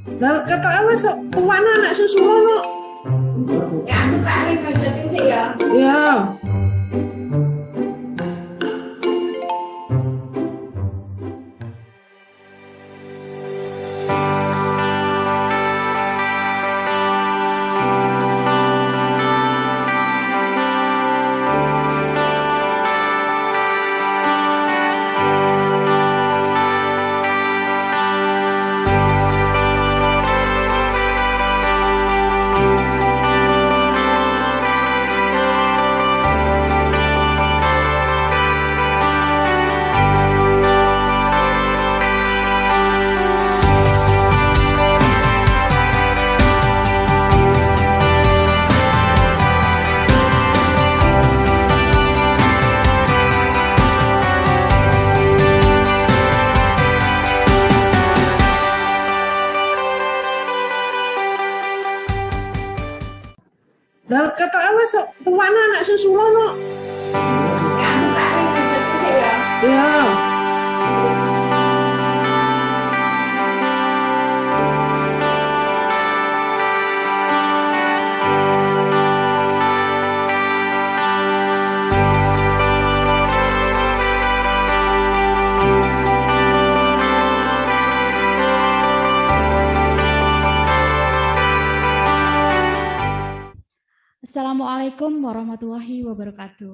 Lah kata wis tuwana anak susu ngono. Ya aku tak lagi budgeting sih ya. Ya. Lah kata wis tuwana anak susu ngono. Ya aku tak lagi budgeting sih ya. Ya. Assalamualaikum warahmatullahi wabarakatuh.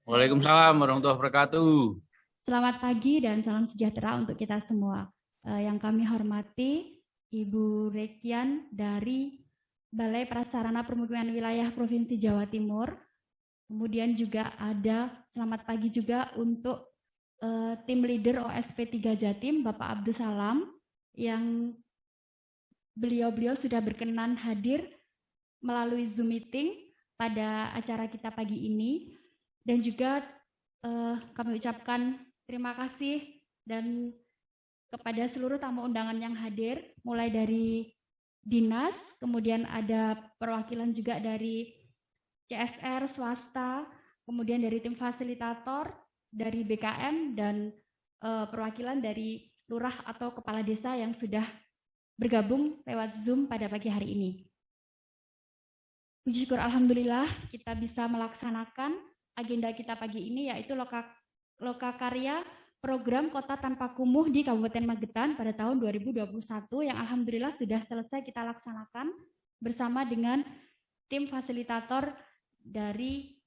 Waalaikumsalam warahmatullahi wabarakatuh. Selamat pagi dan salam sejahtera untuk kita semua. Yang kami hormati Ibu Rekian dari Balai Prasarana Permukiman Wilayah Provinsi Jawa Timur. Kemudian juga ada selamat pagi juga untuk tim leader OSP 3 Jatim, Bapak Abdus Salam, yang beliau sudah berkenan hadir melalui Zoom meeting pada acara kita pagi ini. Dan juga kami ucapkan terima kasih dan kepada seluruh tamu undangan yang hadir, mulai dari dinas, kemudian ada perwakilan juga dari CSR swasta, kemudian dari tim fasilitator, dari BKM, dan perwakilan dari lurah atau kepala desa yang sudah bergabung lewat Zoom pada pagi hari ini. Puji syukur alhamdulillah kita bisa melaksanakan agenda kita pagi ini, yaitu lokakarya program Kota Tanpa Kumuh di Kabupaten Magetan pada tahun 2021 yang alhamdulillah sudah selesai kita laksanakan bersama dengan tim fasilitator dari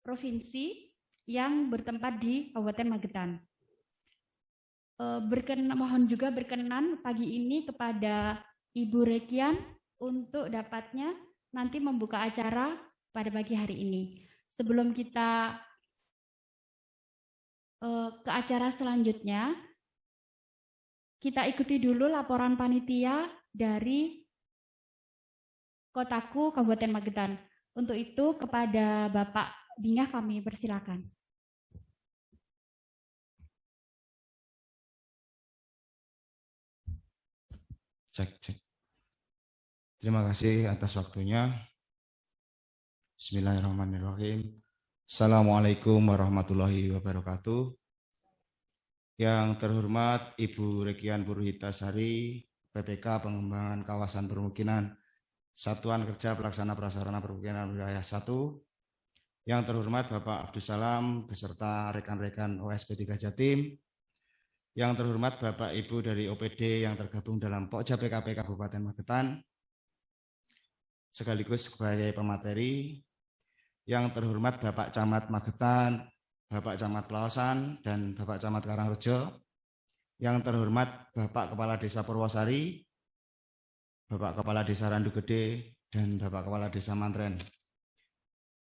provinsi yang bertempat di Kabupaten Magetan. Mohon juga berkenan pagi ini kepada Ibu Rekian untuk dapatnya nanti membuka acara pada pagi hari ini. Sebelum kita ke acara selanjutnya, kita ikuti dulu laporan panitia dari Kotaku Kabupaten Magetan. Untuk itu kepada Bapak Bingah kami persilakan. Cek. Terima kasih atas waktunya. Bismillahirrahmanirrahim. Assalamualaikum warahmatullahi wabarakatuh. Yang terhormat Ibu Rekian Purwitasari, PPK Pengembangan Kawasan Permukiman Satuan Kerja Pelaksana Prasarana Permukiman Wilayah 1. Yang terhormat Bapak Abdus Salam beserta rekan-rekan OSP 3 Jatim. Yang terhormat Bapak Ibu dari OPD yang tergabung dalam Pokja PKP Kabupaten Magetan, sekaligus sebagai pemateri. Yang terhormat Bapak Camat Magetan, Bapak Camat Pelawasan, dan Bapak Camat Karangrejo. Yang terhormat Bapak Kepala Desa Purwosari, Bapak Kepala Desa Randu Gede, dan Bapak Kepala Desa Mantren.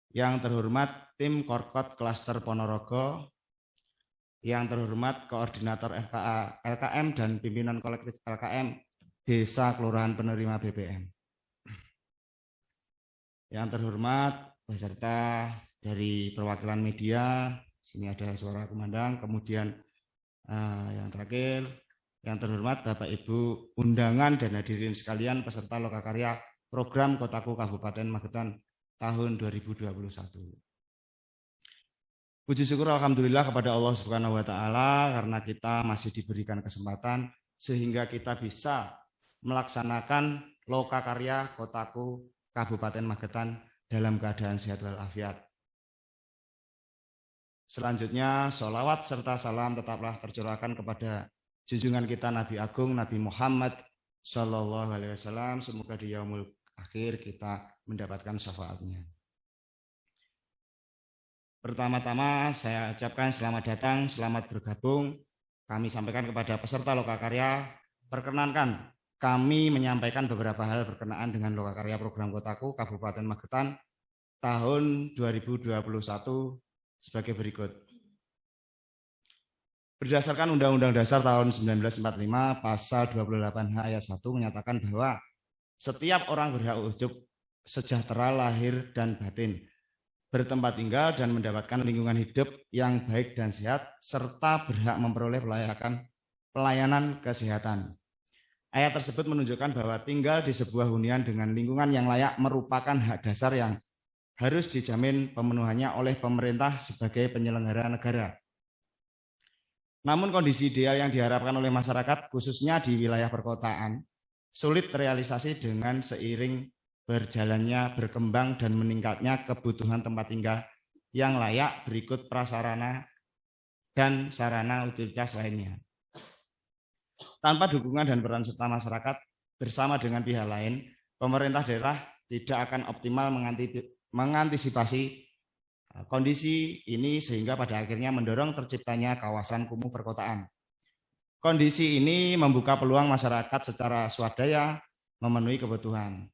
Yang terhormat tim Korkot Klaster Ponorogo. Yang terhormat Koordinator FKA LKM dan pimpinan kolektif LKM Desa Kelurahan Penerima BBM. Yang terhormat beserta dari perwakilan media, sini ada suara komandan, kemudian yang terakhir, yang terhormat Bapak Ibu undangan dan hadirin sekalian peserta lokakarya program Kotaku Kabupaten Magetan tahun 2021. Puji syukur alhamdulillah kepada Allah Subhanahu wa taala karena kita masih diberikan kesempatan sehingga kita bisa melaksanakan lokakarya Kotaku Kabupaten Magetan dalam keadaan sehat walafiat. Selanjutnya, sholawat serta salam tetaplah tercurahkan kepada junjungan kita Nabi Agung Nabi Muhammad Sallallahu Alaihi Wasallam. Semoga di yaumul akhir kita mendapatkan syafaatnya. Pertama-tama saya ucapkan selamat datang, selamat bergabung. Kami sampaikan kepada peserta lokakarya, perkenankan kami menyampaikan beberapa hal berkenaan dengan lokakarya program Kotaku Kabupaten Magetan tahun 2021 sebagai berikut. Berdasarkan Undang-Undang Dasar tahun 1945 pasal 28H ayat 1 menyatakan bahwa setiap orang berhak hidup sejahtera lahir dan batin, bertempat tinggal dan mendapatkan lingkungan hidup yang baik dan sehat, serta berhak memperoleh pelayanan kesehatan. Ayat tersebut menunjukkan bahwa tinggal di sebuah hunian dengan lingkungan yang layak merupakan hak dasar yang harus dijamin pemenuhannya oleh pemerintah sebagai penyelenggara negara. Namun kondisi ideal yang diharapkan oleh masyarakat, khususnya di wilayah perkotaan, sulit terrealisasi dengan seiring berjalannya, berkembang, dan meningkatnya kebutuhan tempat tinggal yang layak berikut prasarana dan sarana utilitas lainnya. Tanpa dukungan dan peran serta masyarakat bersama dengan pihak lain, pemerintah daerah tidak akan optimal mengantisipasi kondisi ini sehingga pada akhirnya mendorong terciptanya kawasan kumuh perkotaan. Kondisi ini membuka peluang masyarakat secara swadaya memenuhi kebutuhan.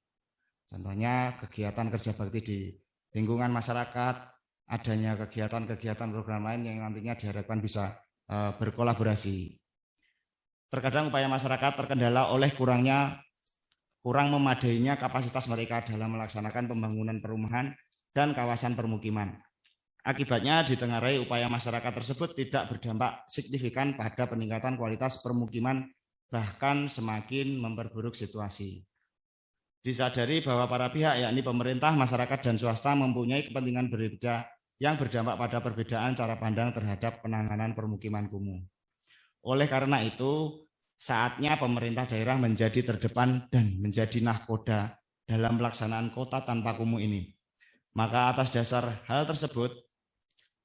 Contohnya kegiatan kerja bakti di lingkungan masyarakat, adanya kegiatan-kegiatan program lain yang nantinya diharapkan bisa berkolaborasi. Terkadang upaya masyarakat terkendala oleh kurang memadainya kapasitas mereka dalam melaksanakan pembangunan perumahan dan kawasan permukiman. Akibatnya ditengarai upaya masyarakat tersebut tidak berdampak signifikan pada peningkatan kualitas permukiman, bahkan semakin memperburuk situasi. Disadari bahwa para pihak, yakni pemerintah, masyarakat, dan swasta mempunyai kepentingan berbeda yang berdampak pada perbedaan cara pandang terhadap penanganan permukiman kumuh. Oleh karena itu, saatnya pemerintah daerah menjadi terdepan dan menjadi nahkoda dalam pelaksanaan kota tanpa kumuh ini. Maka atas dasar hal tersebut,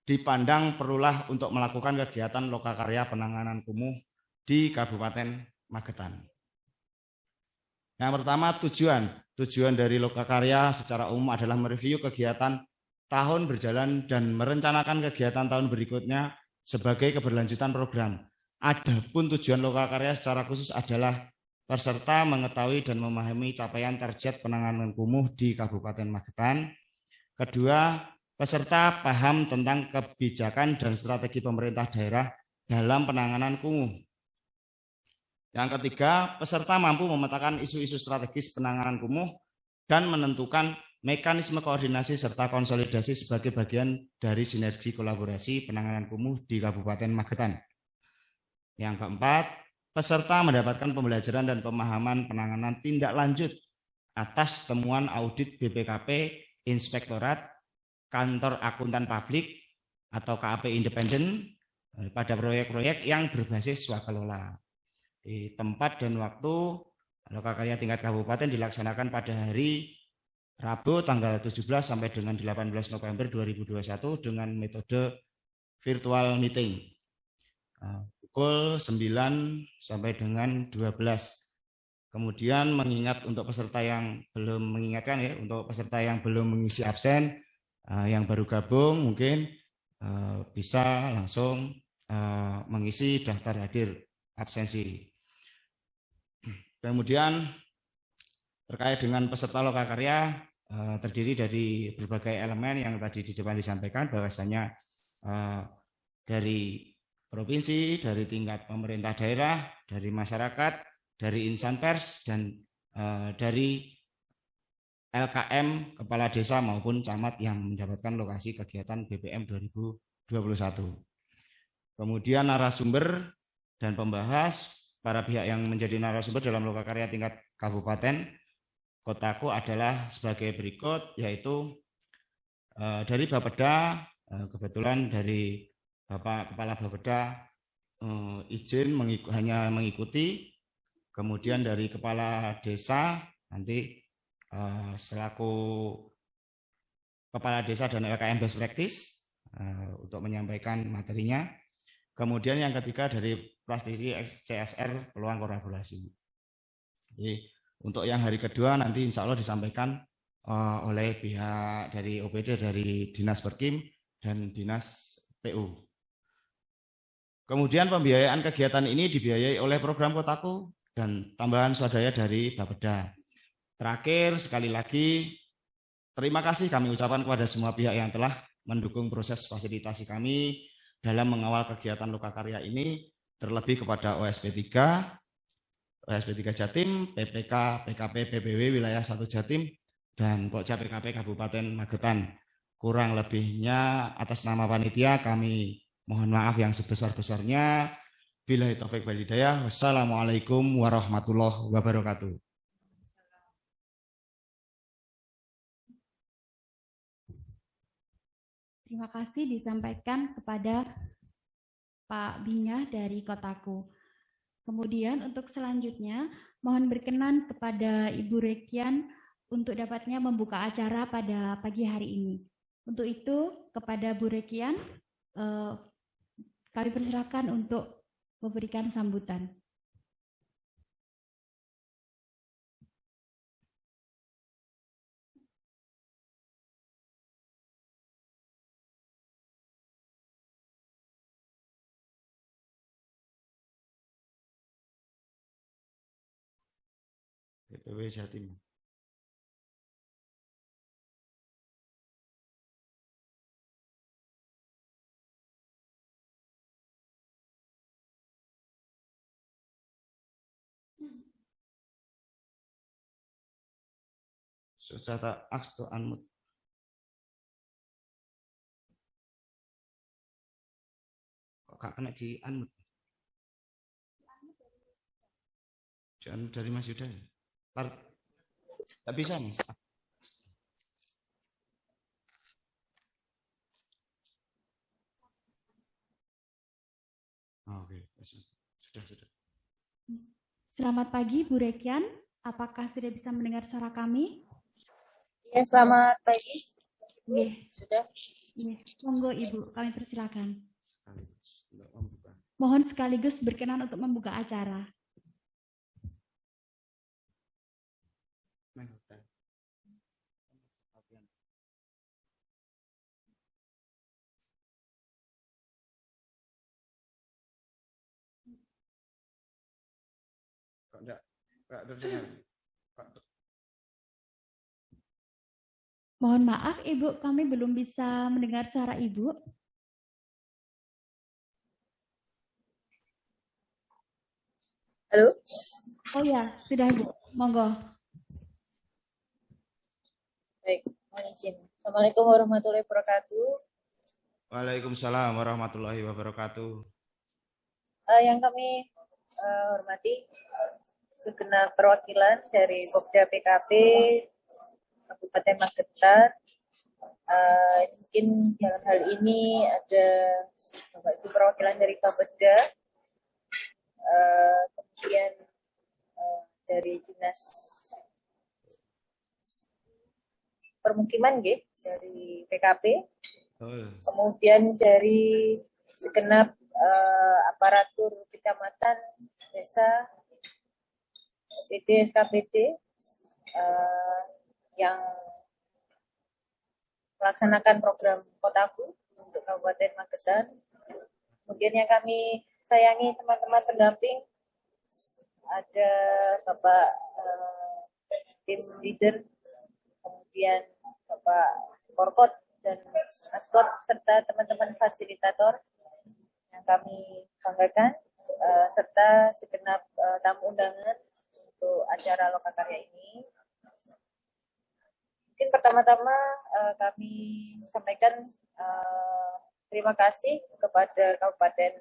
dipandang perlulah untuk melakukan kegiatan lokakarya penanganan kumuh di Kabupaten Magetan. Yang pertama, tujuan dari lokakarya secara umum adalah mereview kegiatan tahun berjalan dan merencanakan kegiatan tahun berikutnya sebagai keberlanjutan program. Adapun tujuan lokakarya secara khusus adalah peserta mengetahui dan memahami capaian target penanganan kumuh di Kabupaten Magetan. Kedua, peserta paham tentang kebijakan dan strategi pemerintah daerah dalam penanganan kumuh. Yang ketiga, peserta mampu memetakan isu-isu strategis penanganan kumuh dan menentukan mekanisme koordinasi serta konsolidasi sebagai bagian dari sinergi kolaborasi penanganan kumuh di Kabupaten Magetan. Yang keempat, peserta mendapatkan pembelajaran dan pemahaman penanganan tindak lanjut atas temuan audit BPKP, Inspektorat, Kantor Akuntan Publik atau KAP Independen pada proyek-proyek yang berbasis swakelola. Di tempat dan waktu lokakarya tingkat kabupaten dilaksanakan pada hari Rabu tanggal 17 sampai dengan 18 November 2021 dengan metode virtual meeting. Pukul 9 sampai dengan 12. Kemudian mengingat untuk peserta yang belum untuk peserta yang belum mengisi absen, yang baru gabung mungkin bisa langsung mengisi daftar hadir absensi. Kemudian terkait dengan peserta lokakarya terdiri dari berbagai elemen yang tadi di depan disampaikan, bahwasanya dari provinsi, dari tingkat pemerintah daerah, dari masyarakat, dari insan pers, dan dari LKM, kepala desa maupun camat yang mendapatkan lokasi kegiatan BPM 2021. Kemudian narasumber dan pembahas, para pihak yang menjadi narasumber dalam lokakarya tingkat kabupaten Kotaku adalah sebagai berikut, yaitu dari Bapeda, kebetulan dari Bapak Kepala Bapeda izin hanya mengikuti Kemudian dari kepala desa nanti selaku kepala desa dan LKM Best Practice untuk menyampaikan materinya. Kemudian yang ketiga dari praktisi CSR peluang kolaborasi. Jadi untuk yang hari kedua nanti insya Allah disampaikan oleh pihak dari OPD dari Dinas Perkim dan Dinas PU. Kemudian pembiayaan kegiatan ini dibiayai oleh program Kotaku dan tambahan swadaya dari Bapeda. Terakhir sekali lagi terima kasih kami ucapkan kepada semua pihak yang telah mendukung proses fasilitasi kami dalam mengawal kegiatan Lokakarya ini, terlebih kepada OSP 3 Jatim, PPK, PKP, PBW Wilayah 1 Jatim, dan Pokja PKP Kabupaten Magetan. Kurang lebihnya atas nama panitia kami mohon maaf yang sebesar-besarnya. Billahi taufik wal hidayah. Wassalamualaikum warahmatullahi wabarakatuh. Terima kasih disampaikan kepada Pak Bingah dari Kotaku. Kemudian untuk selanjutnya, mohon berkenan kepada Ibu Rekian untuk dapatnya membuka acara pada pagi hari ini. Untuk itu, kepada Bu Rekian, kami persilakan untuk memberikan sambutan. PPW Jatim. Sudah ask to unmute. Kok gak kena di unmute? Jangan dari Mas Yuda. Tak bisa Mas. Oke. Sudah. Selamat pagi Bu Rekian, apakah sudah bisa mendengar suara kami? Ya, selamat pagi. Sudah. Monggo Ibu, kami persilakan. Mohon sekaligus berkenan untuk membuka acara. Mohon maaf Ibu, kami belum bisa mendengar suara Ibu. Halo? Oh ya, sudah Ibu. Monggo. Baik, mohon izin. Assalamualaikum warahmatullahi wabarakatuh. Waalaikumsalam warahmatullahi wabarakatuh. Yang kami hormati segenap perwakilan dari Pokja PKP Kabupaten Magetan. Mungkin dalam hal ini ada Bapak Ibu perwakilan dari Bapeda, kemudian dari Dinas Permukiman dari PKP, kemudian dari segenap aparatur kecamatan, desa, OPD, SKPD yang melaksanakan program Kotaku untuk Kabupaten Magetan. Kemudian yang kami sayangi teman-teman pendamping, ada Bapak tim leader, kemudian Bapak Korkot dan Maskot, serta teman-teman fasilitator yang kami banggakan, serta segenap tamu undangan untuk acara Lokakarya ini. Mungkin pertama-tama kami sampaikan terima kasih kepada Kabupaten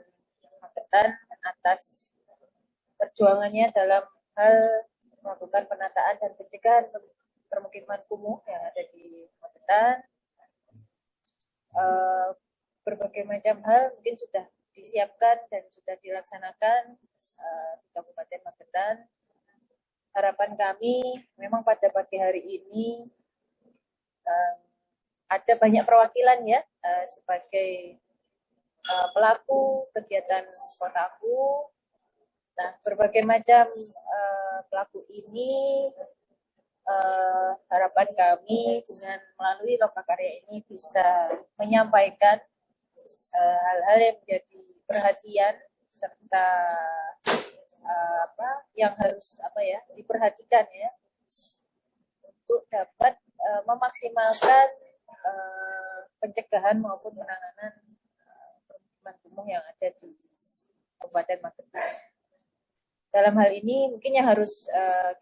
Magetan atas perjuangannya dalam hal melakukan penataan dan pencegahan permukiman kumuh yang ada di Magetan. Berbagai macam hal mungkin sudah disiapkan dan sudah dilaksanakan di Kabupaten Magetan. harapan kami memang pada pagi hari ini ada banyak perwakilan ya sebagai pelaku kegiatan kotaku. Nah, berbagai macam pelaku ini harapan kami dengan melalui Lokakarya ini bisa menyampaikan hal-hal yang menjadi perhatian serta yang harus diperhatikan ya untuk dapat memaksimalkan pencegahan maupun penanganan permukiman kumuh yang ada di Kabupaten Magetan. Dalam hal ini mungkin yang harus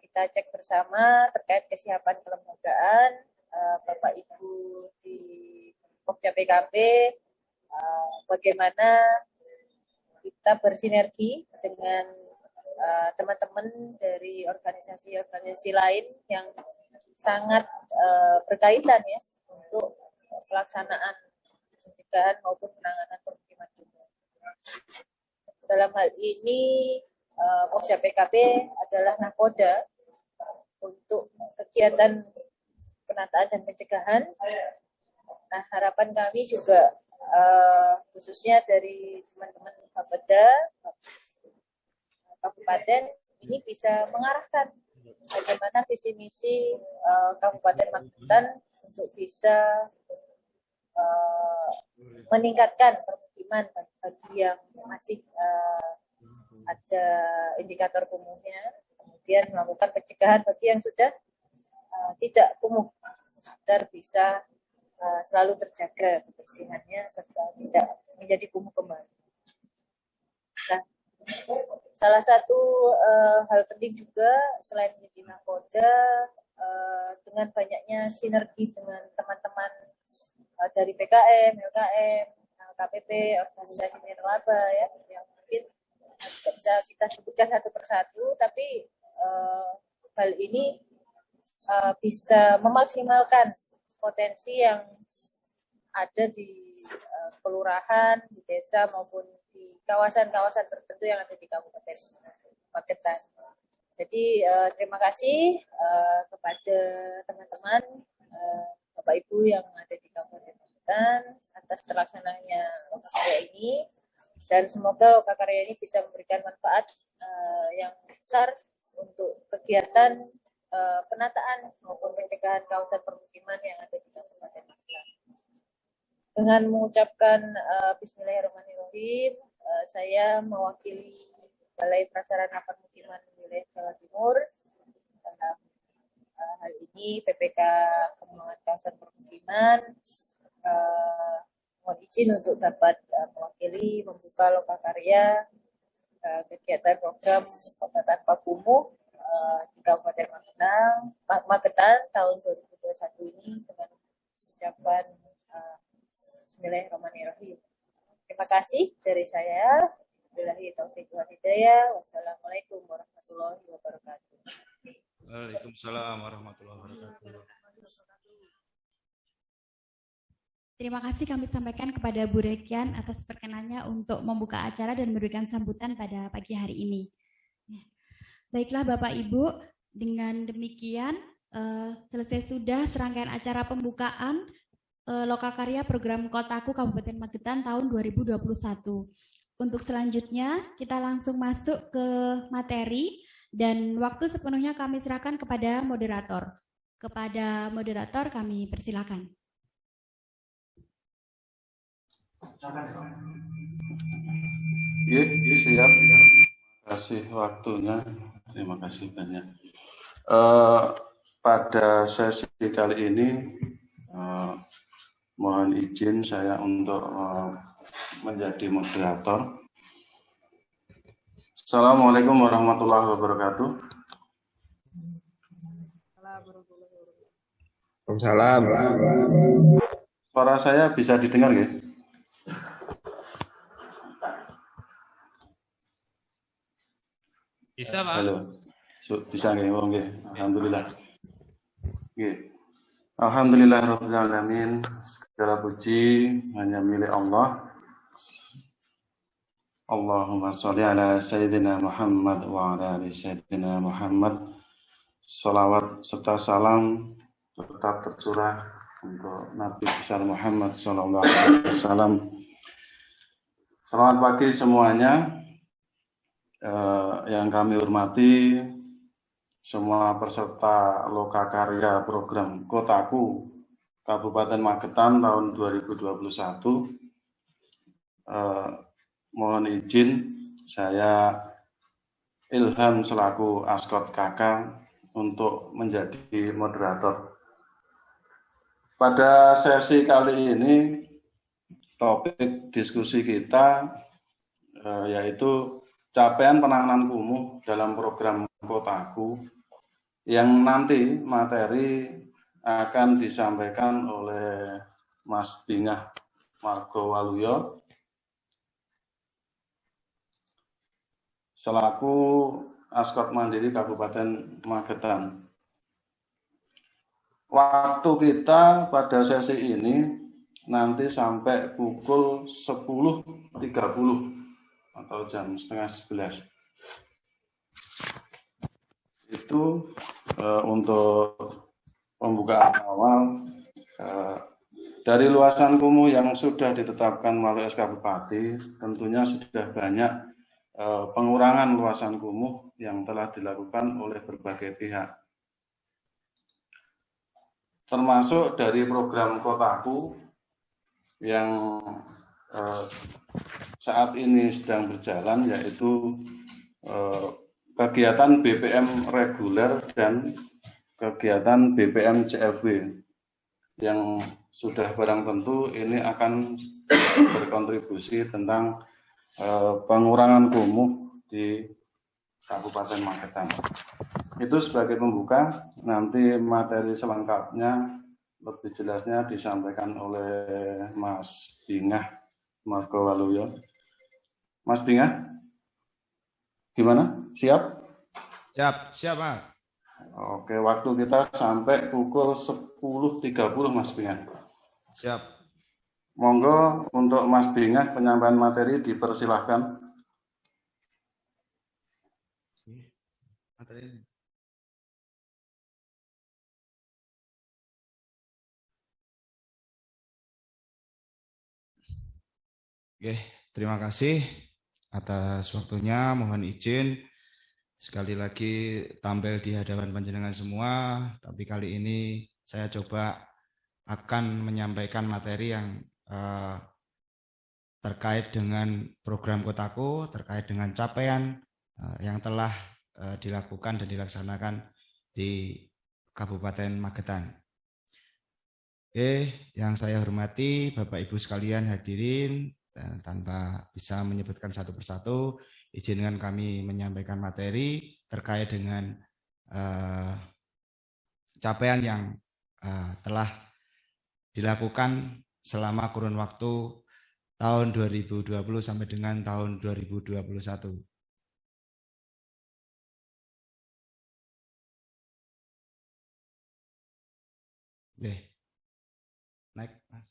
kita cek bersama terkait kesiapan kelembagaan Bapak Ibu di Pokja PKP, bagaimana kita bersinergi dengan teman-teman dari organisasi-organisasi lain yang sangat berkaitan ya untuk pelaksanaan pencegahan maupun penanganan permukiman kumuh. Dalam hal ini Pokja PKP adalah nakoda untuk kegiatan penataan dan pencegahan. Nah, harapan kami juga khususnya dari teman-teman Bapeda Kabupaten ini bisa mengarahkan bagaimana visi misi Kabupaten Magetan untuk bisa meningkatkan permukiman bagi yang masih ada indikator kumuhnya, kemudian melakukan pencegahan bagi yang sudah tidak kumuh agar bisa selalu terjaga kebersihannya serta tidak menjadi kumuh kembali. Nah, salah satu hal penting juga selain menjadi nakoda dengan banyaknya sinergi dengan teman-teman dari PKM, LKM, KPP, organisasi nirlaba ya, yang mungkin bisa kita sebutkan satu persatu, tapi hal ini bisa memaksimalkan potensi yang ada di kelurahan, di desa maupun di kawasan-kawasan tertentu yang ada di Kabupaten Magetan. Jadi terima kasih kepada teman-teman Bapak Ibu yang ada di Kabupaten Magetan atas terlaksananya Lokakarya ini, dan semoga Lokakarya ini bisa memberikan manfaat yang besar untuk kegiatan penataan maupun pencegahan kawasan permukiman yang ada di Kabupaten Magetan. Dengan mengucapkan Bismillahirrahmanirrahim, saya mewakili Balai Prasarana Permukiman Wilayah Jawa Timur. Hal ini PPK Pengembangan Kawasan Permukiman mohon izin untuk dapat mewakili membuka Lokakarya kegiatan program pemberantasan kumuh di Kabupaten Magetan tahun 2021 ini dengan ucapan Bismillahirrahmanirrahim. Terima kasih dari saya. Billahi taufiq wal hidayah. Wassalamualaikum warahmatullahi wabarakatuh. Waalaikumsalam warahmatullahi wabarakatuh. Terima kasih kami sampaikan kepada Bu Rekian atas perkenannya untuk membuka acara dan memberikan sambutan pada pagi hari ini. Baiklah Bapak Ibu, dengan demikian selesai sudah serangkaian acara pembukaan Lokakarya Program Kotaku Kabupaten Magetan tahun 2021. Untuk selanjutnya kita langsung masuk ke materi dan waktu sepenuhnya kami serahkan kepada moderator. Kepada moderator kami persilakan. Ya, siap. Terima kasih waktunya. Terima kasih banyak. Pada sesi kali ini mohon izin saya untuk menjadi moderator. Assalamualaikum warahmatullahi wabarakatuh. Waalaikumsalam. Suara saya bisa didengar ya? Bisa, Pak. Halo. Bisa nggih? Oh nggih. Alhamdulillah. Nggih. Alhamdulillahirabbil alamin. Segala puji hanya milik Allah. Allahumma sholli ala sayyidina Muhammad wa ala ali sayyidina Muhammad salawat serta salam tetap tercurah untuk Nabi besar Muhammad SAW. Selamat pagi semuanya. Yang kami hormati semua peserta lokakarya program Kotaku Kabupaten Magetan tahun 2021. Mohon izin saya Ilham selaku Askot KK untuk menjadi moderator. Pada sesi kali ini topik diskusi kita yaitu capaian penanganan kumuh dalam program Kotaku yang nanti materi akan disampaikan oleh Mas Bingah Margowaluyo selaku Askot Mandiri Kabupaten Magetan. Waktu kita pada sesi ini nanti sampai pukul 10.30 atau jam setengah 11. Itu untuk pembukaan awal. Dari luasan kumuh yang sudah ditetapkan melalui SK Bupati, tentunya sudah banyak pengurangan luasan kumuh yang telah dilakukan oleh berbagai pihak. Termasuk dari program Kotaku yang saat ini sedang berjalan, yaitu kegiatan BPM reguler dan kegiatan BPM CFW yang sudah barang tentu ini akan berkontribusi tentang pengurangan kumuh di Kabupaten Magetan. Itu sebagai pembuka, nanti materi selengkapnya lebih jelasnya disampaikan oleh Mas Bingah Margowaluyo. Mas Bingah, gimana? Siap? Siap, Pak. Oke, waktu kita sampai pukul 10.30, Mas Bingah. Siap. Monggo untuk Mas Bingah penyampaian materi dipersilahkan. Oke, terima kasih atas waktunya. Mohon izin sekali lagi tampil di hadapan panjenengan semua, tapi kali ini saya coba akan menyampaikan materi yang terkait dengan program Kotaku, terkait dengan capaian yang telah dilakukan dan dilaksanakan di Kabupaten Magetan. Yang saya hormati Bapak Ibu sekalian hadirin, tanpa bisa menyebutkan satu persatu, izinkan kami menyampaikan materi terkait dengan capaian yang telah dilakukan selama kurun waktu tahun 2020 sampai dengan tahun 2021. Naik, Mas.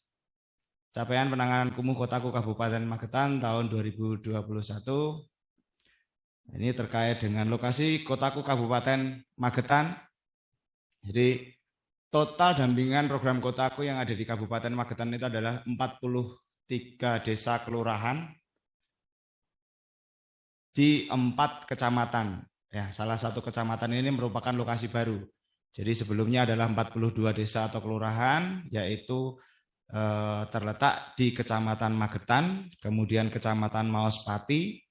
Capaian penanganan kumuh Kotaku Kabupaten Magetan tahun 2021. Ini terkait dengan lokasi Kotaku Kabupaten Magetan. Jadi total dampingan program Kotaku yang ada di Kabupaten Magetan itu adalah 43 desa kelurahan di 4 kecamatan. Ya, salah satu kecamatan ini merupakan lokasi baru. Jadi sebelumnya adalah 42 desa atau kelurahan, yaitu terletak di Kecamatan Magetan, kemudian Kecamatan Maospati,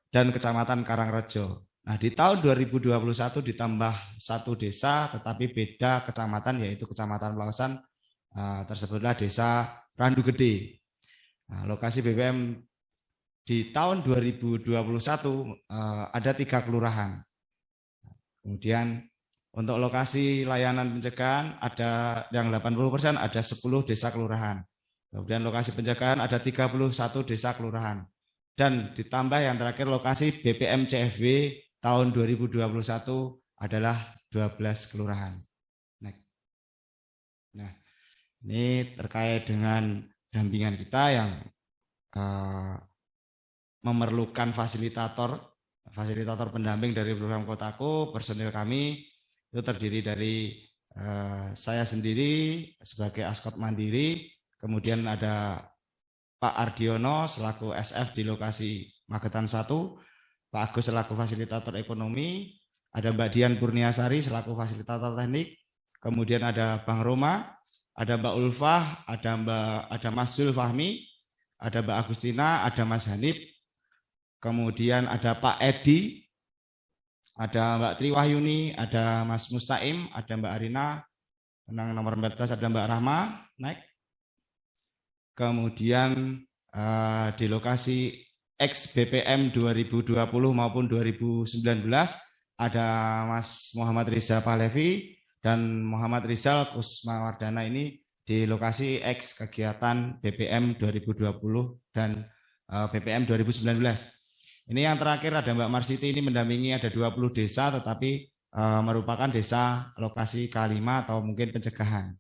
dan Kecamatan Karangrejo. Nah, di tahun 2021 ditambah 1 desa, tetapi beda kecamatan, yaitu Kecamatan Pelawasan, tersebutlah Desa Randu Gede. Nah, lokasi BPM di tahun 2021 ada 3 kelurahan. Kemudian untuk lokasi layanan pencegahan ada yang 80%, ada 10 desa kelurahan. Kemudian lokasi pencegahan ada 31 desa kelurahan. Dan ditambah yang terakhir lokasi BPM CFW tahun 2021 adalah 12 kelurahan. Nah, ini terkait dengan dampingan kita yang memerlukan fasilitator pendamping dari program Kotaku. Personil kami Itu terdiri dari saya sendiri sebagai Askot Mandiri, kemudian ada Pak Ardiono selaku SF di lokasi Magetan 1, Pak Agus selaku fasilitator ekonomi, ada Mbak Dian Purniasari selaku fasilitator teknik, kemudian ada Bang Roma, ada Mbak Ulfah, ada Mas Zul Fahmi, ada Mbak Agustina, ada Mas Hanif, kemudian ada Pak Edi, ada Mbak Triwahyuni, ada Mas Mustaim, ada Mbak Arina, menang nomor 14 ada Mbak Rahma, naik. Kemudian di lokasi X BPM 2020 maupun 2019 ada Mas Muhammad Rizal Pahlevi dan Muhammad Rizal Kusmawardana ini di lokasi X kegiatan BPM 2020 dan BPM 2019. Ini yang terakhir ada Mbak Marsiti, ini mendampingi ada 20 desa tetapi merupakan desa lokasi K5 atau mungkin pencegahan.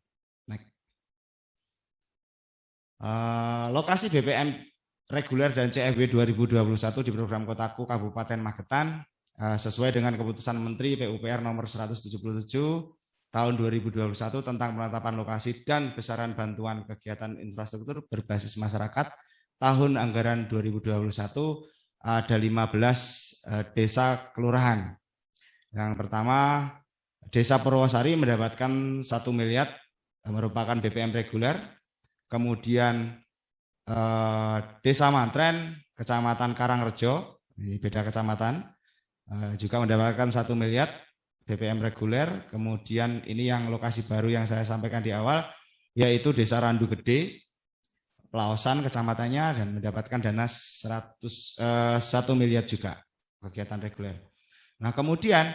Lokasi BPM reguler dan CFW 2021 di program Kotaku Kabupaten Magetan sesuai dengan keputusan Menteri PUPR nomor 177 tahun 2021 tentang penetapan lokasi dan besaran bantuan kegiatan infrastruktur berbasis masyarakat tahun anggaran 2021 ada 15 desa kelurahan. Yang pertama Desa Purwosari mendapatkan 1 miliar merupakan BPM reguler. Kemudian Desa Mantren, Kecamatan Karangrejo, ini beda kecamatan, juga mendapatkan 1 miliar BPM reguler. Kemudian ini yang lokasi baru yang saya sampaikan di awal, yaitu Desa Randu Gede, Pelaosan kecamatannya, dan mendapatkan dana 1 miliar juga kegiatan reguler. Nah kemudian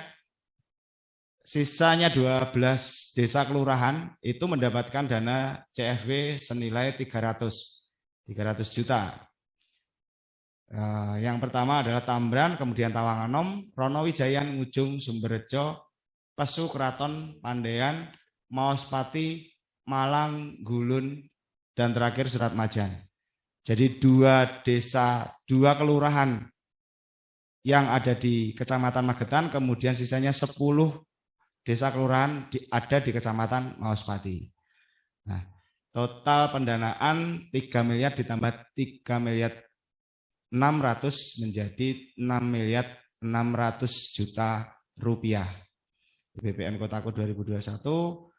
sisanya 12 desa kelurahan itu mendapatkan dana CFW senilai 300 juta. Yang pertama adalah Tambran, kemudian Tawanganom, Ronowijayan, Ngujung, Sumberjo, Pesu, Keraton, Pandean, Maospati, Malang, Gulun, dan terakhir Suratmajan. Jadi 2 desa, 2 kelurahan yang ada di Kecamatan Magetan, kemudian sisanya 10 desa kelurahan ada di Kecamatan Maospati. Nah, total pendanaan 3 miliar ditambah 3 miliar 600 menjadi 6 miliar 600 juta rupiah. BPM Kotaku 2021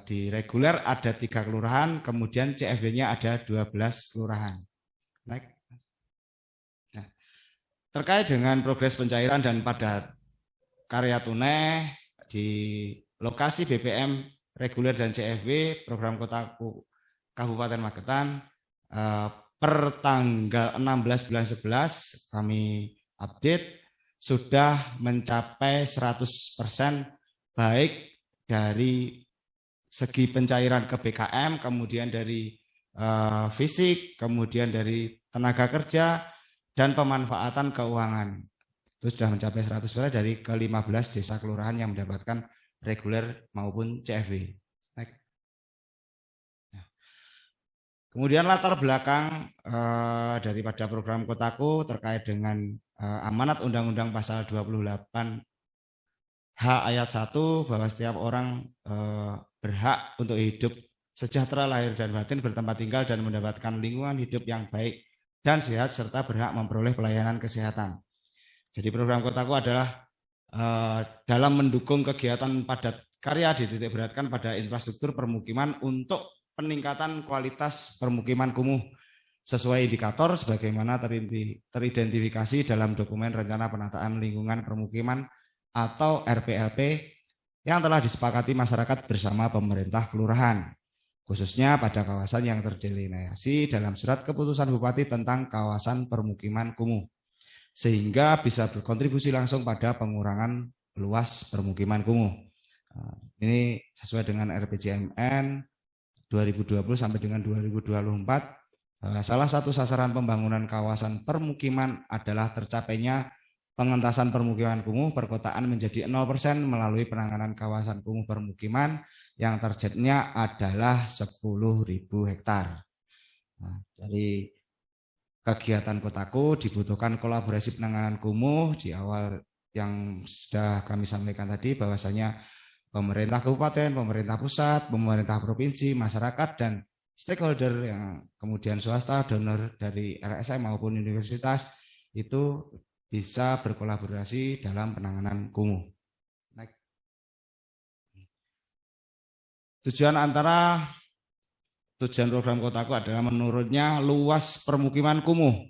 di reguler ada 3 kelurahan, kemudian CFW-nya ada 12 kelurahan. Naik. Nah, terkait dengan progres pencairan dan padat karya tunai di lokasi BPM reguler dan CFW program Kotaku Kabupaten Magetan per tanggal 16 bulan 11 kami update sudah mencapai 100% baik dari segi pencairan ke BKM, kemudian dari fisik, kemudian dari tenaga kerja dan pemanfaatan keuangan. Itu sudah mencapai 100% dari ke-15 desa kelurahan yang mendapatkan reguler maupun CFW. Nah, kemudian latar belakang daripada program Kotaku terkait dengan amanat Undang-Undang Pasal 28 H ayat 1 bahwa setiap orang berhak untuk hidup sejahtera lahir dan batin, bertempat tinggal dan mendapatkan lingkungan hidup yang baik dan sehat serta berhak memperoleh pelayanan kesehatan. Jadi program Kotaku adalah dalam mendukung kegiatan padat karya dititik beratkan pada infrastruktur permukiman untuk peningkatan kualitas permukiman kumuh sesuai indikator sebagaimana teridentifikasi dalam dokumen Rencana Penataan Lingkungan Permukiman atau RPLP yang telah disepakati masyarakat bersama pemerintah kelurahan, khususnya pada kawasan yang terdelineasi dalam surat keputusan Bupati tentang kawasan permukiman kumuh, sehingga bisa berkontribusi langsung pada pengurangan luas permukiman kumuh. Ini sesuai dengan RPJMN 2020 sampai dengan 2024. Salah satu sasaran pembangunan kawasan permukiman adalah tercapainya pengentasan permukiman kumuh perkotaan menjadi 0% melalui penanganan kawasan kumuh permukiman yang targetnya adalah 10.000 hektar. Nah, dari kegiatan Kotaku dibutuhkan kolaborasi penanganan kumuh di awal yang sudah kami sampaikan tadi bahwasanya pemerintah kabupaten, pemerintah pusat, pemerintah provinsi, masyarakat, dan stakeholder yang kemudian swasta, donor dari LSM maupun universitas itu bisa berkolaborasi dalam penanganan kumuh. Tujuan program Kotaku adalah menurunnya luas permukiman kumuh,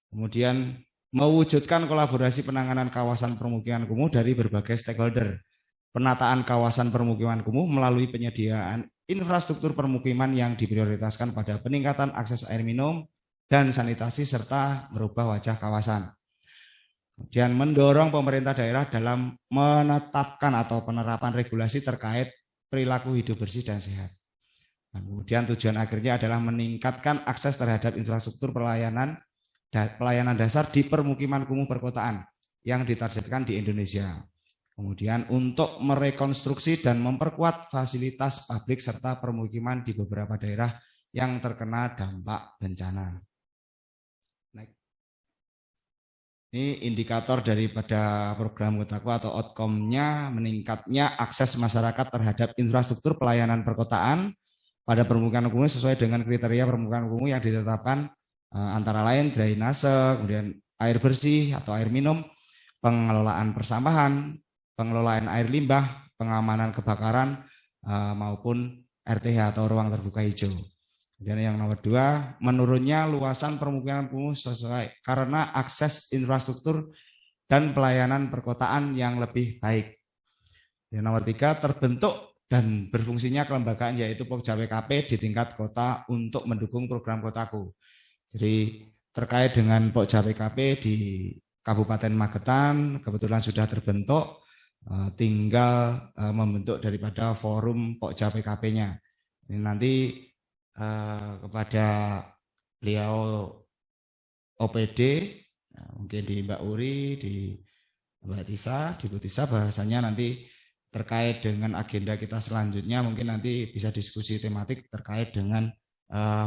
kemudian mewujudkan kolaborasi penanganan kawasan permukiman kumuh dari berbagai stakeholder, penataan kawasan permukiman kumuh melalui penyediaan infrastruktur permukiman yang diprioritaskan pada peningkatan akses air minum dan sanitasi serta merubah wajah kawasan. Kemudian mendorong pemerintah daerah dalam menetapkan atau penerapan regulasi terkait perilaku hidup bersih dan sehat. Kemudian tujuan akhirnya adalah meningkatkan akses terhadap infrastruktur pelayanan dasar di permukiman kumuh perkotaan yang ditargetkan di Indonesia. Kemudian untuk merekonstruksi dan memperkuat fasilitas publik serta permukiman di beberapa daerah yang terkena dampak bencana. Ini indikator daripada program Kotaku atau outcome-nya meningkatnya akses masyarakat terhadap infrastruktur pelayanan perkotaan pada permukiman kumuh sesuai dengan kriteria permukiman kumuh yang ditetapkan antara lain drainase, kemudian air bersih atau air minum, pengelolaan persampahan, pengelolaan air limbah, pengamanan kebakaran maupun RTH atau ruang terbuka hijau. Kemudian yang nomor 2, menurunnya luasan permukiman kumuh sesuai karena akses infrastruktur dan pelayanan perkotaan yang lebih baik. Yang nomor 3, terbentuk dan berfungsinya kelembagaan yaitu Pokja PKP di tingkat kota untuk mendukung program Kotaku. Jadi terkait dengan Pokja PKP di Kabupaten Magetan kebetulan sudah terbentuk, tinggal membentuk daripada forum Pokja PKP-nya. Ini nanti kepada beliau OPD, mungkin di Mbak Uri, di Mbak Tisa, di Bu Tisa bahasanya nanti terkait dengan agenda kita selanjutnya mungkin nanti bisa diskusi tematik terkait dengan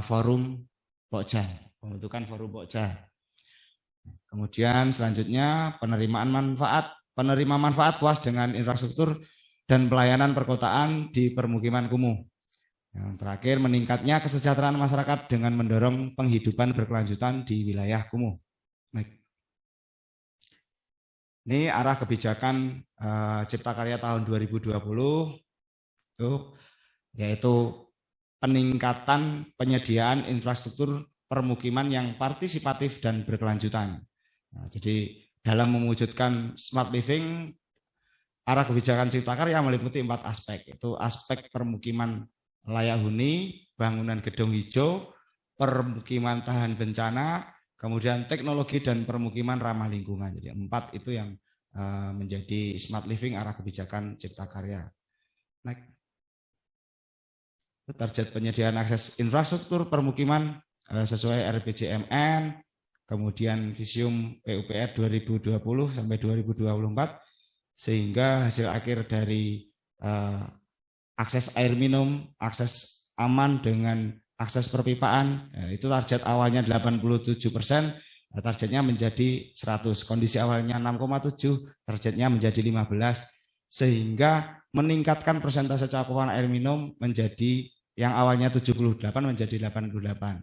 forum Pokja, pembentukan forum Pokja. Kemudian selanjutnya penerima manfaat puas dengan infrastruktur dan pelayanan perkotaan di permukiman kumuh. Yang terakhir meningkatnya kesejahteraan masyarakat dengan mendorong penghidupan berkelanjutan di wilayah kumuh. Baik. Ini arah kebijakan Cipta Karya tahun 2020 yaitu peningkatan penyediaan infrastruktur permukiman yang partisipatif dan berkelanjutan. Nah, jadi dalam mewujudkan smart living, arah kebijakan Cipta Karya meliputi 4 aspek, yaitu aspek permukiman layak huni, bangunan gedung hijau, permukiman tahan bencana, kemudian teknologi dan permukiman ramah lingkungan. Jadi 4 itu yang menjadi smart living arah kebijakan Cipta Karya. Next. Target penyediaan akses infrastruktur permukiman sesuai RPJMN, kemudian visium PUPR 2020 sampai 2024, sehingga hasil akhir dari akses air minum, akses aman dengan akses perpipaan, itu target awalnya 87%, targetnya menjadi 100, kondisi awalnya 6,7, targetnya menjadi 15, sehingga meningkatkan persentase cakupan air minum menjadi yang awalnya 78 menjadi 88.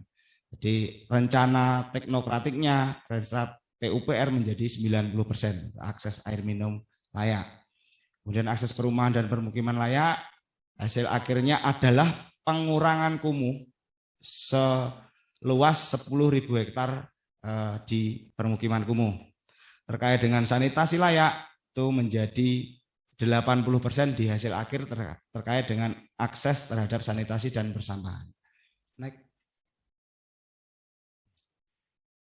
Jadi rencana teknokratiknya, rencana PUPR menjadi 90% akses air minum layak. Kemudian akses perumahan dan permukiman layak, hasil akhirnya adalah pengurangan kumuh seluas 10.000 hektar di permukiman kumuh. Terkait dengan sanitasi layak itu menjadi 80% di hasil akhir terkait dengan akses terhadap sanitasi dan persampahan. Next.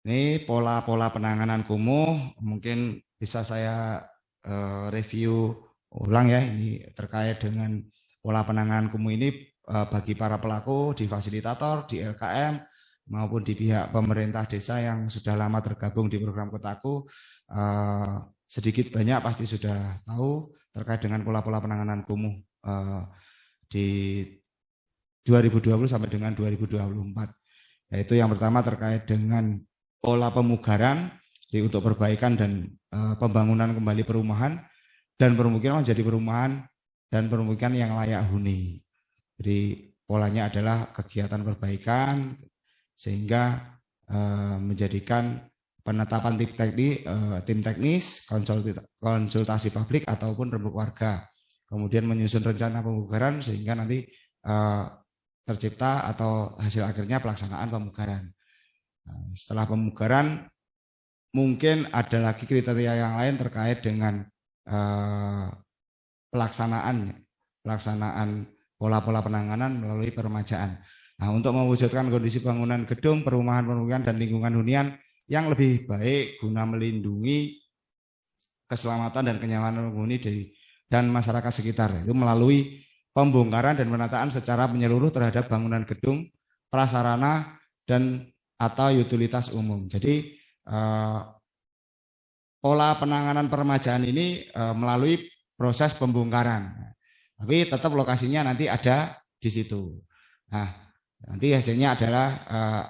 Ini pola-pola penanganan kumuh, mungkin bisa saya review ulang ya, ini terkait dengan pola penanganan kumuh ini bagi para pelaku di fasilitator, di LKM, maupun di pihak pemerintah desa yang sudah lama tergabung di program Kotaku, sedikit banyak pasti sudah tahu terkait dengan pola-pola penanganan kumuh di 2020 sampai dengan 2024. Yaitu yang pertama terkait dengan pola pemugaran untuk perbaikan dan pembangunan kembali perumahan dan permukiman menjadi perumahan dan pemukiman yang layak huni. Jadi polanya adalah kegiatan perbaikan sehingga menjadikan penetapan tim teknis, konsultasi publik ataupun rembuk warga. Kemudian menyusun rencana pemugaran sehingga nanti tercipta atau hasil akhirnya pelaksanaan pemugaran. Setelah pemugaran mungkin ada lagi kriteria yang lain terkait dengan pelaksanaan pola-pola penanganan melalui peremajaan. Nah, untuk mewujudkan kondisi bangunan gedung, perumahan, pemukiman, dan lingkungan hunian yang lebih baik guna melindungi keselamatan dan kenyamanan penghuni dan masyarakat sekitar, itu melalui pembongkaran dan penataan secara menyeluruh terhadap bangunan gedung, prasarana, dan atau utilitas umum. Jadi pola penanganan peremajaan ini melalui proses pembongkaran, tapi tetap lokasinya nanti ada di situ. Nah, nanti hasilnya adalah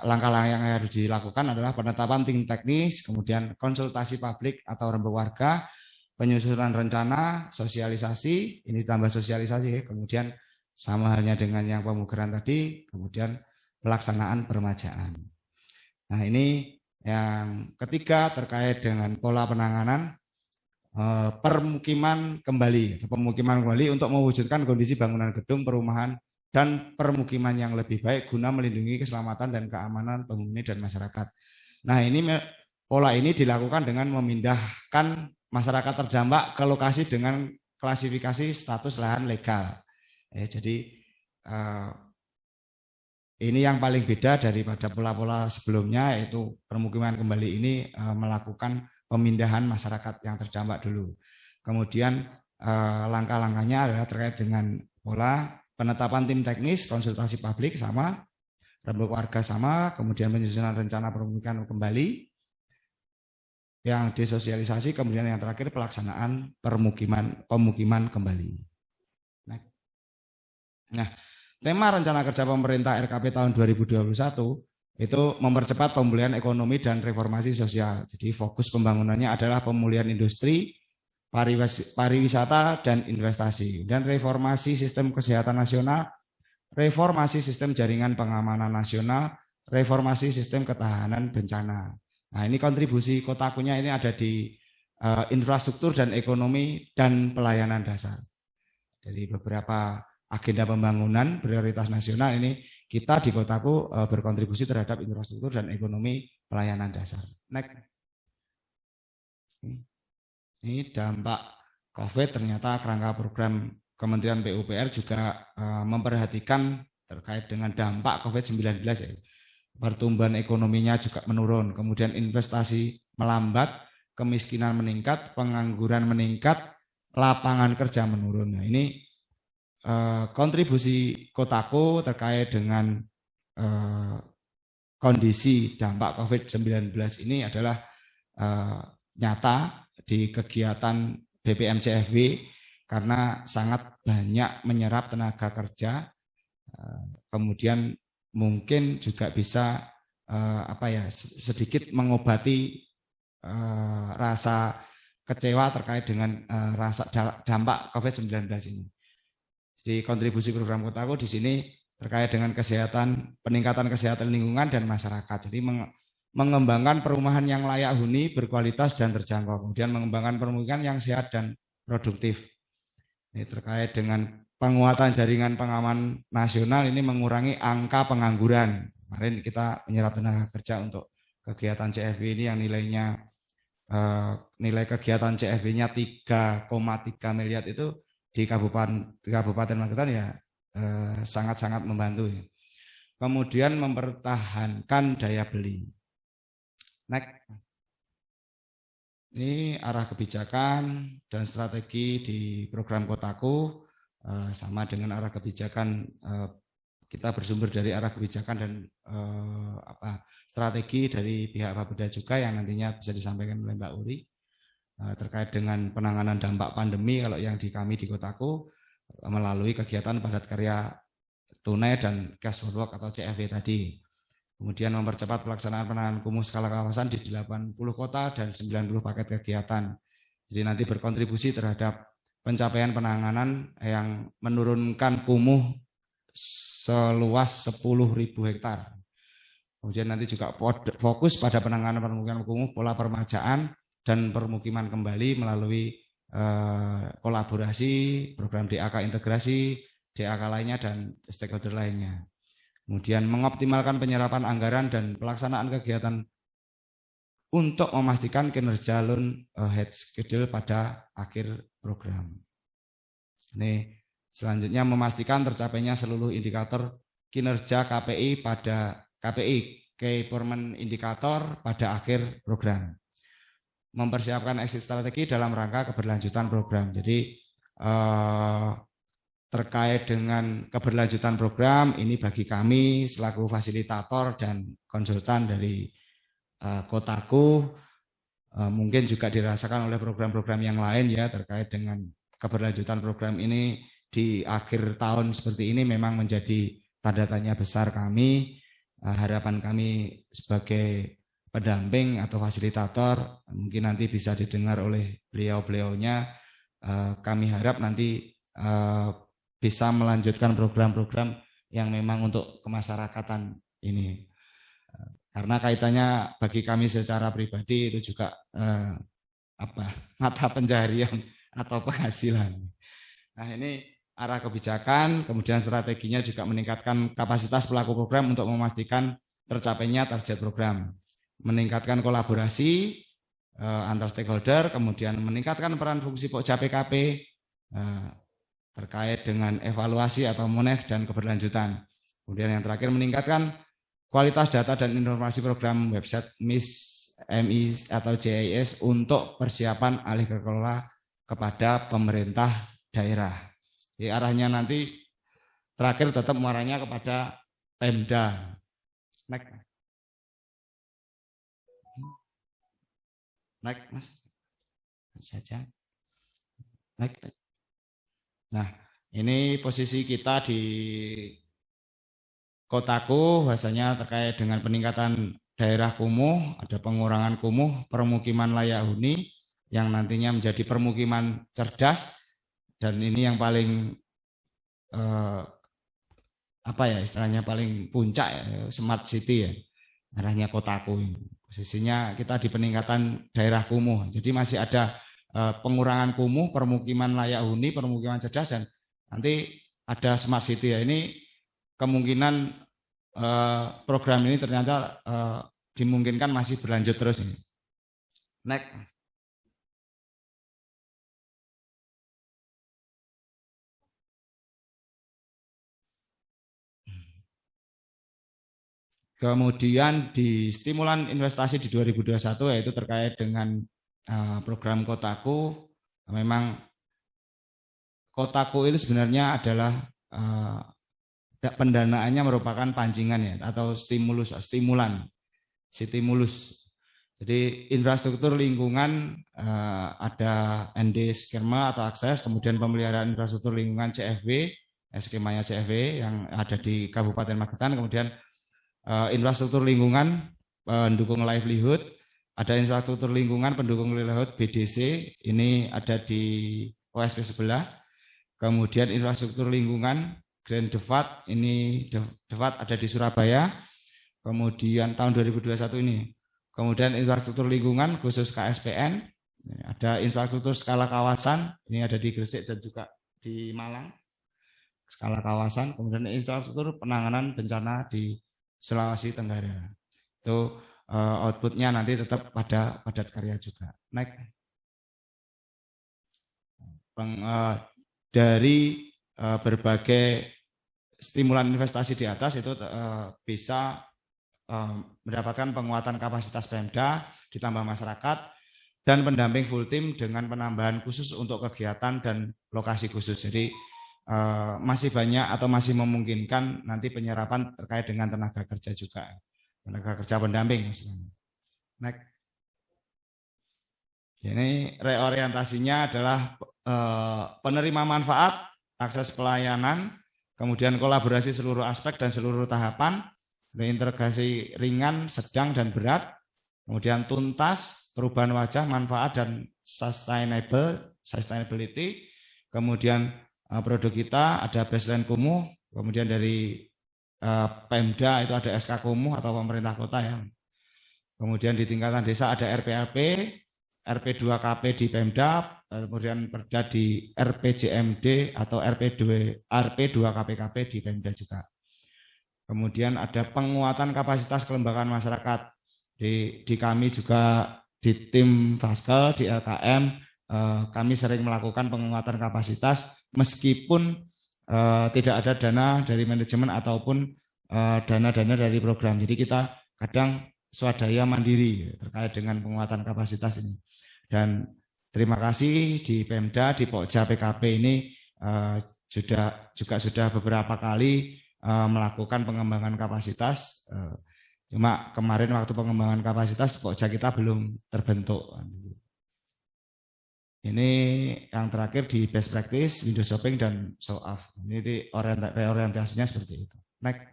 langkah-langkah yang harus dilakukan adalah penetapan tim teknis, kemudian konsultasi publik atau rembuk warga, penyusunan rencana, sosialisasi, ini tambah sosialisasi, kemudian sama halnya dengan yang pemugaran tadi, kemudian pelaksanaan peremajaan. Nah, ini yang ketiga terkait dengan pola penanganan pemukiman kembali untuk mewujudkan kondisi bangunan gedung, perumahan, dan permukiman yang lebih baik guna melindungi keselamatan dan keamanan penghuni dan masyarakat. Nah, ini pola ini dilakukan dengan memindahkan masyarakat terdampak ke lokasi dengan klasifikasi status lahan legal. Jadi ini yang paling beda daripada pola-pola sebelumnya, yaitu permukiman kembali ini melakukan pemindahan masyarakat yang terdampak dulu. Kemudian langkah-langkahnya adalah terkait dengan pola penetapan tim teknis, konsultasi publik sama, rembuk warga sama, kemudian penyusunan rencana pemukiman kembali, yang disosialisasi, kemudian yang terakhir pelaksanaan pemukiman kembali. Nah, tema rencana kerja pemerintah RKP tahun 2021 itu mempercepat pemulihan ekonomi dan reformasi sosial. Jadi fokus pembangunannya adalah pemulihan industri, pariwisata, dan investasi. Dan reformasi sistem kesehatan nasional, reformasi sistem jaringan pengamanan nasional, reformasi sistem ketahanan bencana. Nah, ini kontribusi Kotakunya ini ada di infrastruktur dan ekonomi dan pelayanan dasar. Jadi beberapa agenda pembangunan prioritas nasional ini kita di Kotaku berkontribusi terhadap infrastruktur dan ekonomi pelayanan dasar. Next. Ini dampak COVID, ternyata kerangka program Kementerian PUPR juga memperhatikan terkait dengan dampak COVID-19. Pertumbuhan ekonominya juga menurun, kemudian investasi melambat, kemiskinan meningkat, pengangguran meningkat, lapangan kerja menurun. Nah, ini kontribusi Kotaku terkait dengan kondisi dampak COVID-19 ini adalah nyata di kegiatan BPM CFW karena sangat banyak menyerap tenaga kerja, kemudian mungkin juga bisa sedikit mengobati rasa kecewa terkait dengan rasa dampak COVID-19 ini. Jadi kontribusi program Kotaku di sini terkait dengan kesehatan, peningkatan kesehatan lingkungan dan masyarakat. Jadi mengembangkan perumahan yang layak huni, berkualitas dan terjangkau. Kemudian mengembangkan pemukiman yang sehat dan produktif. Ini terkait dengan penguatan jaringan pengaman nasional, ini mengurangi angka pengangguran. Kemarin kita menyerap tenaga kerja untuk kegiatan CFW ini yang nilainya nilai kegiatan CFW-nya 3,3 miliar itu di Kabupaten Magetan ya sangat-sangat membantu. Kemudian mempertahankan daya beli. Next. Ini arah kebijakan dan strategi di program Kotaku. Sama dengan arah kebijakan, kita bersumber dari arah kebijakan dan strategi dari pihak Bapeda juga yang nantinya bisa disampaikan oleh Mbak Uri terkait dengan penanganan dampak pandemi. Kalau yang kami di Kotaku melalui kegiatan padat karya tunai dan cash for work atau CFW tadi. Kemudian mempercepat pelaksanaan penanganan kumuh skala kawasan di 80 kota dan 90 paket kegiatan. Jadi nanti berkontribusi terhadap pencapaian penanganan yang menurunkan kumuh seluas 10.000 hektar. Kemudian nanti juga fokus pada penanganan permukiman kumuh, pola permajaan dan permukiman kembali melalui kolaborasi, program DAK integrasi, DAK lainnya dan stakeholder lainnya. Kemudian mengoptimalkan penyerapan anggaran dan pelaksanaan kegiatan untuk memastikan kinerja loan head schedule pada akhir program. Ini selanjutnya memastikan tercapainya seluruh indikator kinerja KPI pada KPI Key Performance Indicator pada akhir program. Mempersiapkan exit strategi dalam rangka keberlanjutan program. Jadi terkait dengan keberlanjutan program ini bagi kami selaku fasilitator dan konsultan dari Kotaku mungkin juga dirasakan oleh program-program yang lain ya terkait dengan keberlanjutan program ini di akhir tahun seperti ini memang menjadi tanda tanya besar kami. Harapan kami sebagai pendamping atau fasilitator mungkin nanti bisa didengar oleh beliau-beliaunya. Kami harap nanti bisa melanjutkan program-program yang memang untuk kemasyarakatan ini. Karena kaitannya bagi kami secara pribadi itu juga mata pencaharian atau penghasilan. Nah ini arah kebijakan, kemudian strateginya juga meningkatkan kapasitas pelaku program untuk memastikan tercapainya target program. Meningkatkan kolaborasi antar stakeholder, kemudian meningkatkan peran fungsi Pokja PKP terkait dengan evaluasi atau monef dan keberlanjutan. Kemudian yang terakhir meningkatkan kualitas data dan informasi program website MIS atau JIS untuk persiapan alih kelola kepada pemerintah daerah. Jadi arahnya nanti terakhir tetap muaranya kepada Pemda. Naik Mas saja. Naik. Nah ini posisi kita di Kotaku bahasanya terkait dengan peningkatan daerah kumuh, ada pengurangan kumuh, permukiman layak huni yang nantinya menjadi permukiman cerdas dan ini yang paling istilahnya paling puncak ya, smart city ya, arahnya Kotaku ini. Posisinya kita di peningkatan daerah kumuh, jadi masih ada pengurangan kumuh, permukiman layak huni, permukiman cerdas dan nanti ada smart city ya. Ini kemungkinan program ini ternyata dimungkinkan masih berlanjut terus ini. Next. Kemudian di stimulan investasi di 2021 yaitu terkait dengan program Kotaku. Memang Kotaku itu sebenarnya adalah pendanaannya merupakan pancingan ya atau stimulan. Jadi infrastruktur lingkungan ada ND skema atau akses, kemudian pemeliharaan infrastruktur lingkungan CFW, skemanya CFW yang ada di Kabupaten Magetan, kemudian infrastruktur lingkungan pendukung livelihood, ada infrastruktur lingkungan pendukung livelihood BDC, ini ada di OSP sebelah, kemudian infrastruktur lingkungan Grand Devat, ini Devat ada di Surabaya, kemudian tahun 2021 ini, kemudian infrastruktur lingkungan khusus KSPN, ada infrastruktur skala kawasan, ini ada di Gresik dan juga di Malang, skala kawasan, kemudian infrastruktur penanganan bencana di Sulawesi Tenggara. Itu outputnya nanti tetap pada padat karya juga. Naik. Dari berbagai stimulan investasi di atas itu bisa mendapatkan penguatan kapasitas Pemda ditambah masyarakat dan pendamping full team dengan penambahan khusus untuk kegiatan dan lokasi khusus. Jadi masih banyak atau masih memungkinkan nanti penyerapan terkait dengan tenaga kerja juga, tenaga kerja pendamping. Next. Ini reorientasinya adalah penerima manfaat, akses pelayanan, kemudian kolaborasi seluruh aspek dan seluruh tahapan, reintegrasi ringan, sedang dan berat, kemudian tuntas, perubahan wajah, manfaat dan sustainability, Kemudian produk kita ada baseline kumuh, kemudian dari Pemda itu ada SK kumuh atau pemerintah kota ya. Kemudian di tingkatan desa ada RPLP, RP2KP di Pemda, kemudian Perda di RPJMD atau RP2KPKP di Pemda juga. Kemudian ada penguatan kapasitas kelembagaan masyarakat di kami juga di tim Faskel di LKM kami sering melakukan penguatan kapasitas meskipun tidak ada dana dari manajemen ataupun dana-dana dari program. Jadi kita kadang swadaya mandiri terkait dengan penguatan kapasitas ini. Dan terima kasih di Pemda, di Pokja PKP ini juga sudah beberapa kali melakukan pengembangan kapasitas. Cuma kemarin waktu pengembangan kapasitas Pokja kita belum terbentuk. Ini yang terakhir di best practice, window shopping dan show off. Ini orientasinya seperti itu. Next.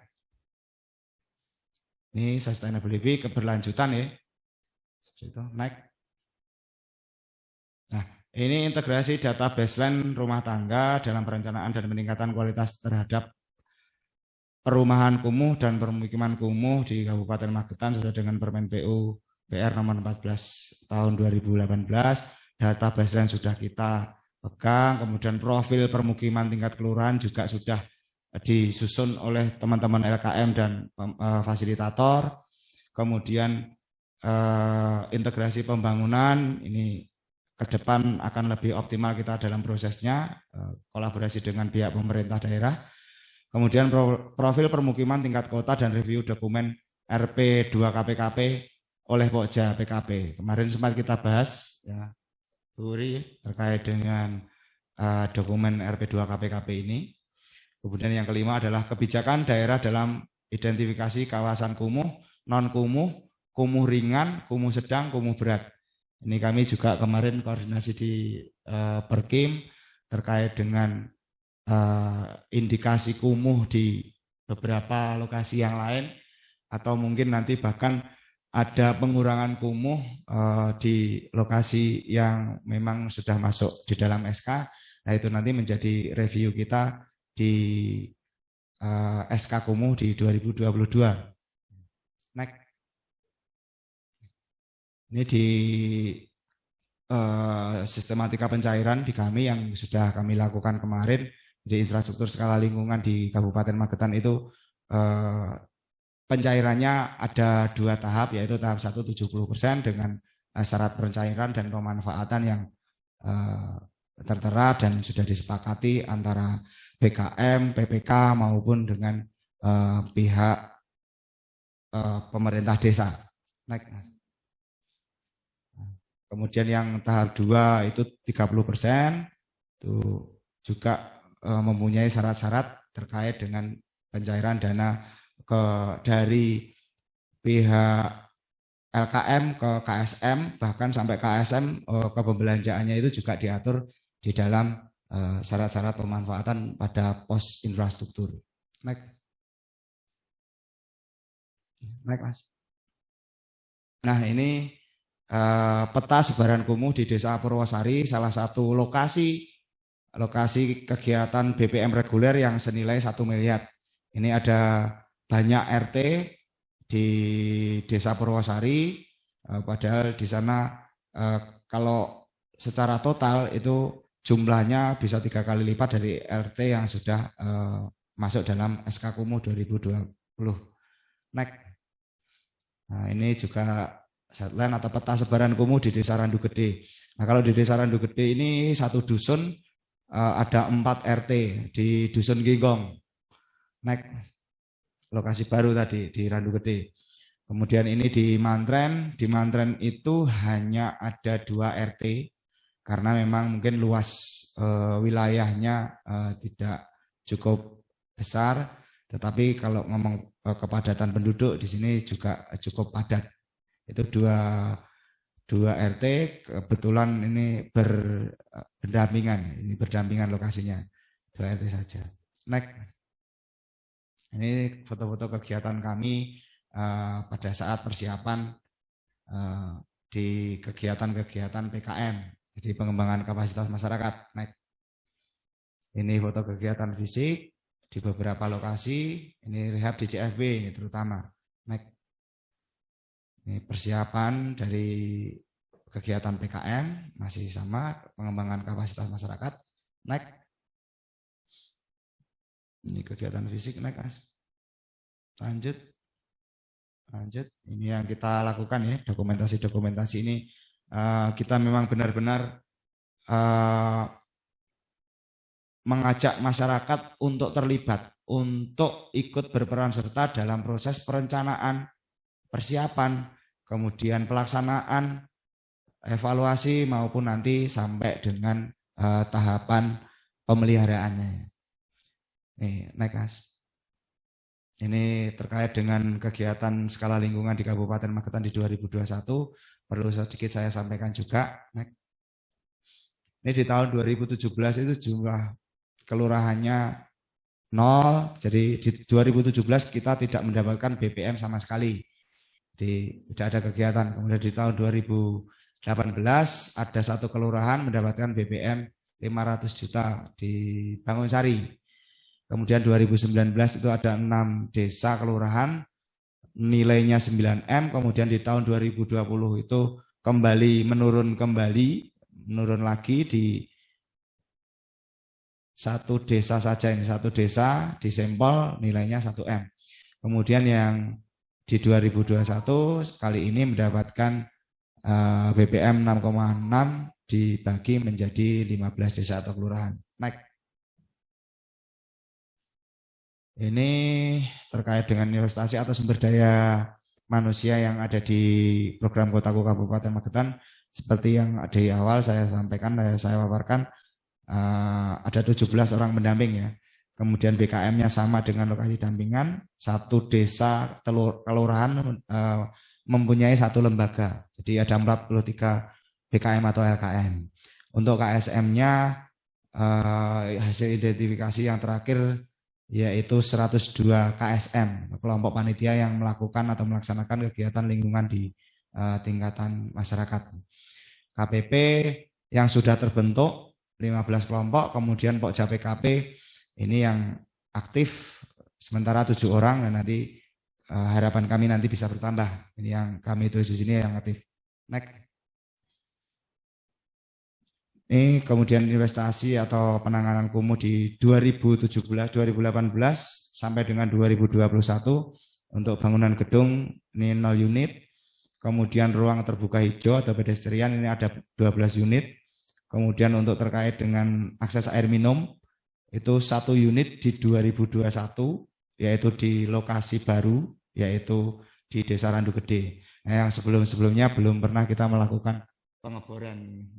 Ini sustainability keberlanjutan ya. Seperti itu. Next. Nah, ini integrasi data baseline rumah tangga dalam perencanaan dan peningkatan kualitas terhadap perumahan kumuh dan permukiman kumuh di Kabupaten Magetan sesuai dengan Permen PU PR nomor 14 tahun 2018. Data baseline sudah kita pegang, kemudian profil permukiman tingkat kelurahan juga sudah disusun oleh teman-teman LKM dan fasilitator. Kemudian integrasi pembangunan ini ke depan akan lebih optimal kita dalam prosesnya, kolaborasi dengan pihak pemerintah daerah. Kemudian profil permukiman tingkat kota dan review dokumen RP2KPKP oleh Pokja PKP. Kemarin sempat kita bahas ya, terkait dengan dokumen RP2KPKP ini. Kemudian yang kelima adalah kebijakan daerah dalam identifikasi kawasan kumuh, non-kumuh, kumuh ringan, kumuh sedang, kumuh berat. Ini kami juga kemarin koordinasi di Perkim terkait dengan indikasi kumuh di beberapa lokasi yang lain, atau mungkin nanti bahkan ada pengurangan kumuh di lokasi yang memang sudah masuk di dalam SK. Nah itu nanti menjadi review kita di SK kumuh di 2022. Next. Ini di sistematika pencairan di kami yang sudah kami lakukan kemarin di infrastruktur skala lingkungan di Kabupaten Magetan itu pencairannya ada 2 tahap, yaitu tahap 1 70% dengan syarat pencairan dan pemanfaatan yang tertera dan sudah disepakati antara BKM, PPK maupun dengan pihak pemerintah desa. Next. Kemudian yang tahap 2 itu 30%, itu juga mempunyai syarat-syarat terkait dengan pencairan dana dari pihak LKM ke KSM, bahkan sampai KSM ke pembelanjaannya itu juga diatur di dalam syarat-syarat pemanfaatan pada pos infrastruktur. Next. Next, Mas. Nah, ini peta sebaran kumuh di Desa Purwosari, salah satu lokasi kegiatan BPM reguler yang senilai 1 miliar. Ini ada banyak RT di Desa Purwosari, padahal di sana kalau secara total itu jumlahnya bisa 3 kali lipat dari RT yang sudah masuk dalam SK Kumuh 2020. Next. Nah, ini juga setline atau peta sebaran kumuh di Desa Randu Gede. Nah, kalau di Desa Randu Gede ini satu dusun ada 4 RT di Dusun Ginggong. Next. Lokasi baru tadi di Randu Gede. Kemudian ini di Mantren itu hanya ada 2 RT karena memang mungkin luas wilayahnya tidak cukup besar, tetapi kalau ngomong kepadatan penduduk di sini juga cukup padat. Itu dua RT kebetulan ini berdampingan lokasinya, 2 RT saja. Next. Ini foto-foto kegiatan kami pada saat persiapan di kegiatan-kegiatan PKM, jadi pengembangan kapasitas masyarakat. Next. Ini foto kegiatan fisik di beberapa lokasi. Ini rehab di CFB ini terutama. Next. Ini persiapan dari kegiatan PKM masih sama, pengembangan kapasitas masyarakat. Next. Ini kegiatan fisik, next. Lanjut. Ini yang kita lakukan ya, dokumentasi ini kita memang benar-benar mengajak masyarakat untuk terlibat, untuk ikut berperan serta dalam proses perencanaan, persiapan, kemudian pelaksanaan, evaluasi maupun nanti sampai dengan tahapan pemeliharaannya. Nih, naik Mas. Ini terkait dengan kegiatan skala lingkungan di Kabupaten Magetan di 2021, perlu sedikit saya sampaikan juga. Ini di tahun 2017 itu jumlah kelurahannya 0, jadi di 2017 kita tidak mendapatkan BBM sama sekali, tidak ada kegiatan. Kemudian di tahun 2018 ada satu kelurahan mendapatkan BBM 500 juta di Bangunsari. Kemudian 2019 itu ada 6 desa kelurahan, nilainya 9M. Kemudian di tahun 2020 itu kembali menurun lagi di satu desa saja, ini satu desa di sampel nilainya 1M. Kemudian yang di 2021 kali ini mendapatkan BBM 6,6 dibagi menjadi 15 desa atau kelurahan. Naik. Ini terkait dengan investasi atau sumber daya manusia yang ada di program Kotaku Kabupaten Magetan. Seperti yang di awal saya sampaikan, saya paparkan, ada 17 orang pendamping ya. Kemudian BKM-nya sama dengan lokasi dampingan, satu desa kelurahan mempunyai satu lembaga. Jadi ada 43 BKM atau LKM. Untuk KSM-nya hasil identifikasi yang terakhir yaitu 102 KSM, kelompok panitia yang melakukan atau melaksanakan kegiatan lingkungan di tingkatan masyarakat. KPP yang sudah terbentuk 15 kelompok, kemudian Pokja PKP ini yang aktif sementara 7 orang, dan nanti harapan kami nanti bisa bertambah. Ini yang kami tuju sini yang aktif. Next. Ini kemudian investasi atau penanganan kumuh di 2017, 2018 sampai dengan 2021 untuk bangunan gedung ini 0 unit. Kemudian ruang terbuka hijau atau pedestrian ini ada 12 unit. Kemudian untuk terkait dengan akses air minum itu 1 unit di 2021 yaitu di lokasi baru yaitu di Desa Randu Gede. Nah, yang sebelum-sebelumnya belum pernah kita melakukan pengeboran.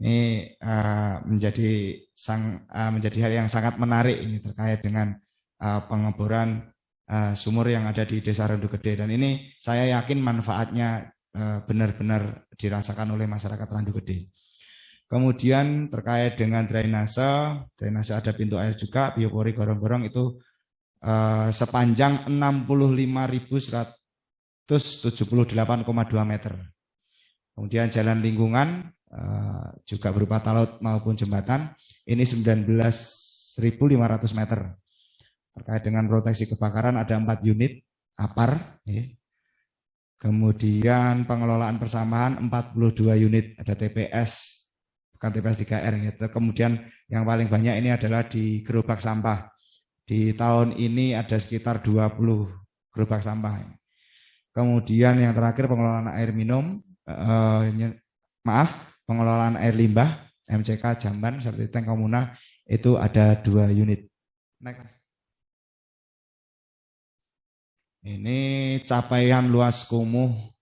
Ini menjadi hal yang sangat menarik ini terkait dengan pengeboran sumur yang ada di Desa Randu Gede, dan ini saya yakin manfaatnya benar-benar dirasakan oleh masyarakat Randu Gede. Kemudian terkait dengan drainase ada pintu air juga, biopori gorong-gorong itu sepanjang 65.178,2 meter. Kemudian jalan lingkungan juga berupa talud maupun jembatan, ini 19.500 meter. Terkait dengan proteksi kebakaran ada 4 unit APAR. Kemudian pengelolaan persampahan 42 unit, ada TPS, bukan TPS 3R. Kemudian yang paling banyak ini adalah di gerobak sampah. Di tahun ini ada sekitar 20 gerobak sampah. Kemudian yang terakhir pengelolaan air minum, pengelolaan air limbah MCK Jamban seperti tank komunal itu ada 2 unit. Next. Ini capaian luas kumuh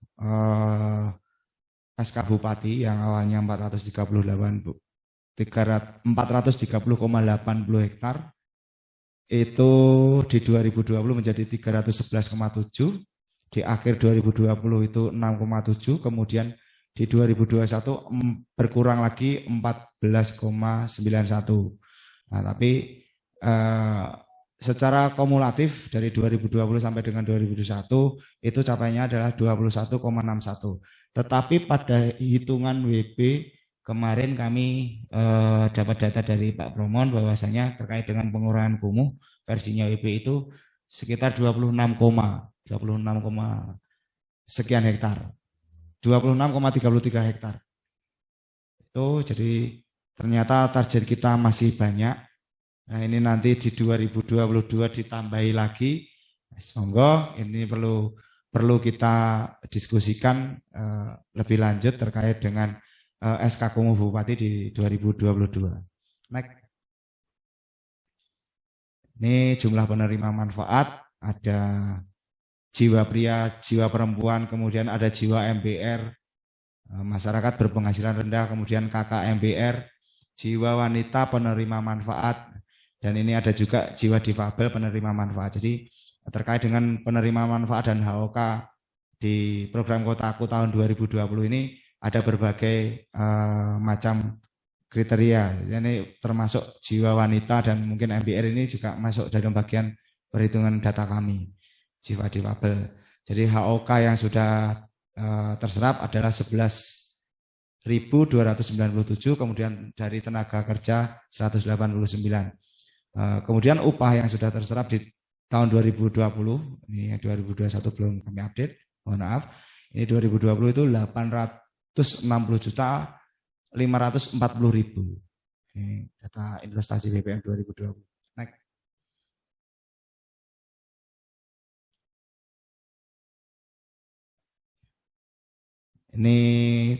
SK Bupati yang awalnya 430,80 hektar itu di 2020 menjadi 311,7. Di akhir 2020 itu 6,7, kemudian di 2021 berkurang lagi 14,91. Nah, tapi secara kumulatif dari 2020 sampai dengan 2021 itu capaiannya adalah 21,61. Tetapi pada hitungan WB kemarin kami dapat data dari Pak Promon bahwasanya terkait dengan pengurangan kumuh versinya WB itu sekitar 26, sekian hektar. 26,33 hektar. Itu jadi ternyata target kita masih banyak. Nah, ini nanti di 2022 ditambahi lagi. Semoga ini perlu kita diskusikan lebih lanjut terkait dengan SK Kumuh Bupati di 2022. Next. Ini jumlah penerima manfaat, ada jiwa pria, jiwa perempuan, kemudian ada jiwa MBR, masyarakat berpenghasilan rendah, kemudian kakak MBR, jiwa wanita penerima manfaat, dan ini ada juga jiwa difabel penerima manfaat. Jadi terkait dengan penerima manfaat dan HOK di program Kotaku tahun 2020 ini ada berbagai macam kriteria. Ini termasuk jiwa wanita dan mungkin MBR ini juga masuk dalam bagian perhitungan data kami. Jiwa difabel. Jadi HOK yang sudah terserap adalah 11.297, kemudian dari tenaga kerja 189. Kemudian upah yang sudah terserap di tahun 2020, ini 2021 belum kami update, mohon maaf. Ini 2020 itu 860.540.000. Ini data investasi BPM 2020. Next. Ini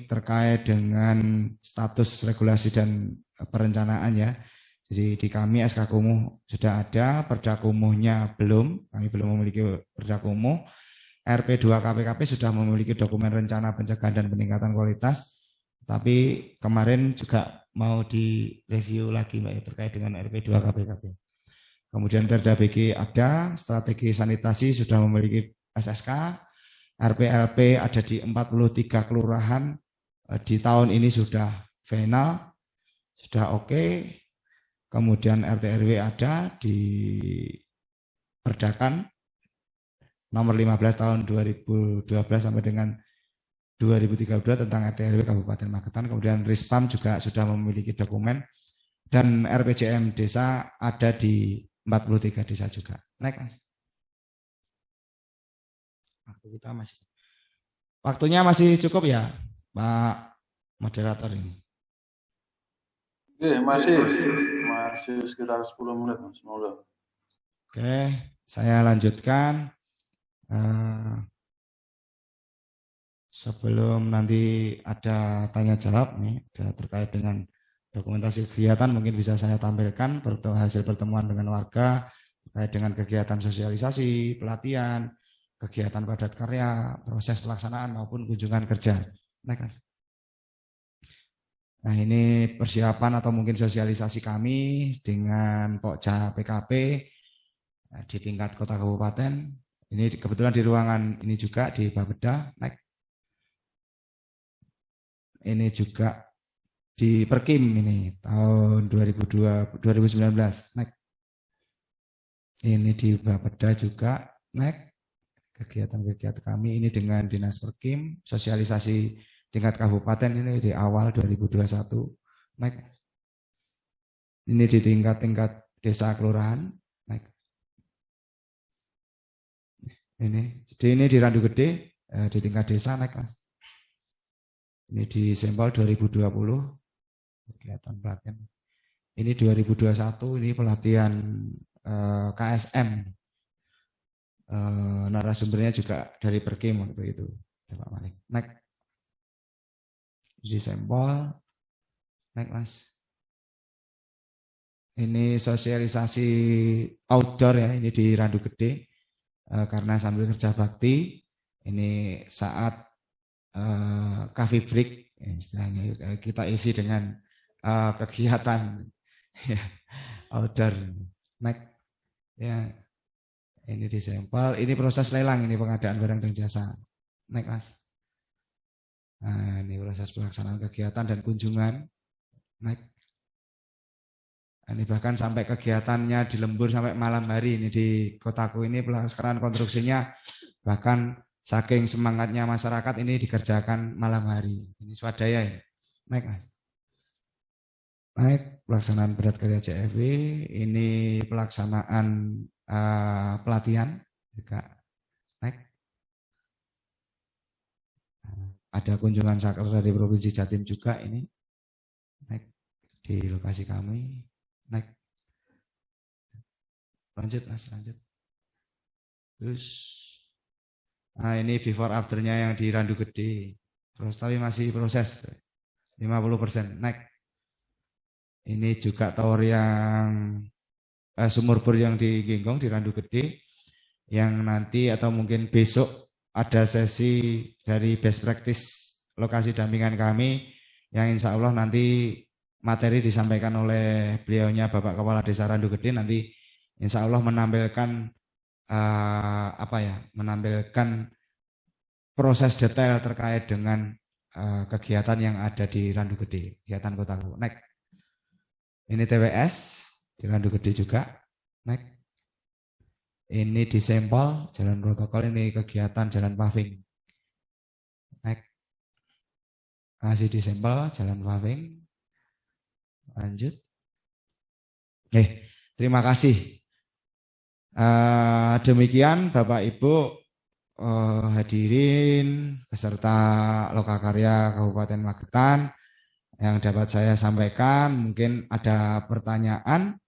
terkait dengan status regulasi dan perencanaan ya. Jadi di kami SK Kumuh sudah ada, Perda Kumuhnya belum, kami belum memiliki Perda Kumuh. RP2 KPKP sudah memiliki dokumen rencana pencegahan dan peningkatan kualitas, tapi kemarin juga mau direview lagi Mbak ya, terkait dengan RP2 KPKP. Kemudian Perda BG ada, strategi sanitasi sudah memiliki SSK, RPLP ada di 43 kelurahan, di tahun ini sudah final, sudah oke. Kemudian RT/RW ada di Perdakan nomor 15 tahun 2012 sampai dengan 2032 tentang RT/RW Kabupaten Magetan. Kemudian Rispam juga sudah memiliki dokumen dan RPJM desa ada di 43 desa juga. Next. Waktunya masih cukup ya, Pak Moderator ini. Oke, masih sekitar 10 menit, Mas. Semoga. Oke, saya lanjutkan. Sebelum nanti ada tanya jawab nih, ada terkait dengan dokumentasi kegiatan, mungkin bisa saya tampilkan hasil pertemuan dengan warga terkait dengan kegiatan sosialisasi, pelatihan, kegiatan padat karya, proses pelaksanaan maupun kunjungan kerja. Nah, ini persiapan atau mungkin sosialisasi kami dengan Pokja PKP di tingkat kota kabupaten. Ini kebetulan di ruangan ini juga di Bapeda. Ini juga di Perkim ini tahun 2019. Ini di Bapeda juga. Kegiatan-kegiatan kami ini dengan Dinas Perkim, sosialisasi tingkat kabupaten ini di awal 2021. Ini di tingkat desa kelurahan. Ini di Randu Gede di tingkat desa Ini di sampel 2020 kegiatan pelatihan. Ini 2021 ini pelatihan KSM. Narasumbernya juga dari Perkim waktu itu. Pak Malik. Di sampel. Mas. Ini sosialisasi outdoor ya, ini di Randu Gede. Karena sambil kerja bakti, ini saat coffee break, istilahnya kita isi dengan kegiatan outdoor. Ya, ini di sampel, ini proses lelang, ini pengadaan barang dan jasa. Mas. Nah, ini proses pelaksanaan kegiatan dan kunjungan. Ini bahkan sampai kegiatannya di lembur sampai malam hari ini di kotaku ini pelaksanaan konstruksinya bahkan saking semangatnya masyarakat ini dikerjakan malam hari. Ini swadaya ya. Mas. Baik, pelaksanaan berat karya CFW, ini pelaksanaan pelatihan juga. Baik. Ada kunjungan sakral dari Provinsi Jatim juga ini. Baik, di lokasi kami. Baik. Lanjut Mas, lanjut. Terus, nah ini before afternya yang di Randu Gede. Terus tapi masih proses 50%. Naik. Ini juga tower yang sumur bor yang di Ginggong di Randu Gede, yang nanti atau mungkin besok ada sesi dari best practice lokasi dampingan kami, yang insya Allah nanti materi disampaikan oleh beliaunya Bapak Kepala Desa Randu Gede, nanti insya Allah menampilkan menampilkan proses detail terkait dengan kegiatan yang ada di Randu Gede, kegiatan Kota Kuwu. Next. Ini TWS di Randu Gede juga. Next. Ini di Sempol, jalan protokol, ini kegiatan jalan paving. Next. Masih di Sempol, jalan paving. Lanjut. Terima kasih. Demikian Bapak Ibu hadirin beserta Lokakarya Kabupaten Magetan yang dapat saya sampaikan. Mungkin ada pertanyaan.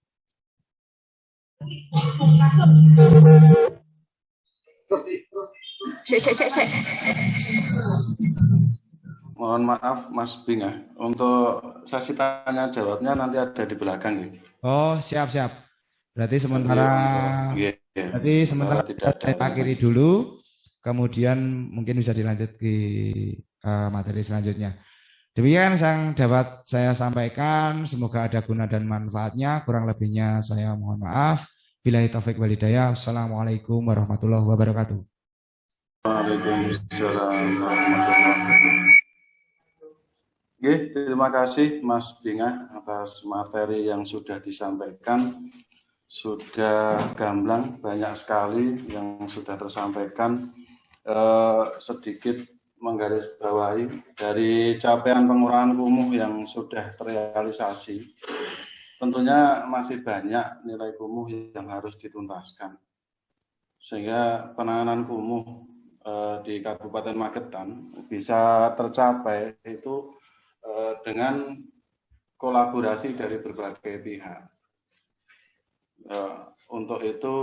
Mohon maaf Mas Binga, untuk sesi tanya jawabnya nanti ada di belakang ya. Oh, siap-siap. Berarti sementara saya akhiri dulu, kemudian mungkin bisa dilanjut di materi selanjutnya. Demikian yang dapat saya sampaikan, semoga ada guna dan manfaatnya. Kurang lebihnya saya mohon maaf. Billahi taufik wal hidayah. Assalamualaikum warahmatullahi wabarakatuh. Waalaikumsalam warahmatullahi wabarakatuh. Oke, terima kasih Mas Binga atas materi yang sudah disampaikan. Sudah gamblang, banyak sekali yang sudah tersampaikan. Sedikit menggarisbawahi dari capaian pengurangan kumuh yang sudah terrealisasi. Tentunya masih banyak nilai kumuh yang harus dituntaskan. Sehingga penanganan kumuh di Kabupaten Magetan bisa tercapai itu dengan kolaborasi dari berbagai pihak. Untuk itu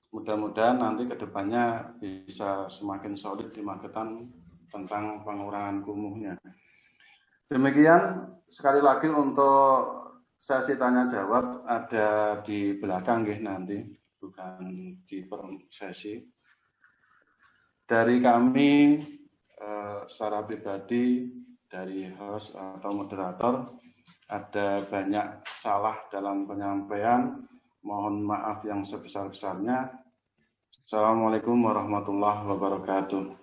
mudah-mudahan nanti ke depannya bisa semakin solid di Magetan tentang pengurangan kumuhnya. Demikian sekali lagi untuk sesi tanya jawab ada di belakang nanti, bukan di sesi. Dari kami secara pribadi, dari host atau moderator, ada banyak salah dalam penyampaian. Mohon maaf yang sebesar-besarnya. Assalamualaikum warahmatullahi wabarakatuh.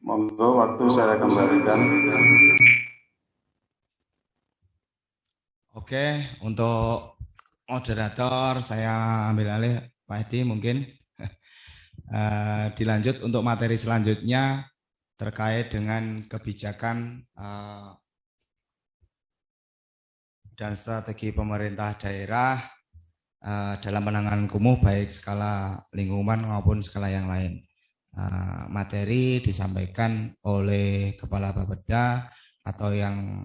Monggo waktu saya kembalikan. Oke, untuk moderator saya ambil alih, Pak Edi mungkin dilanjut untuk materi selanjutnya terkait dengan kebijakan dan strategi pemerintah daerah dalam penanganan kumuh baik skala lingkungan maupun skala yang lain. Materi disampaikan oleh Kepala Bapeda atau yang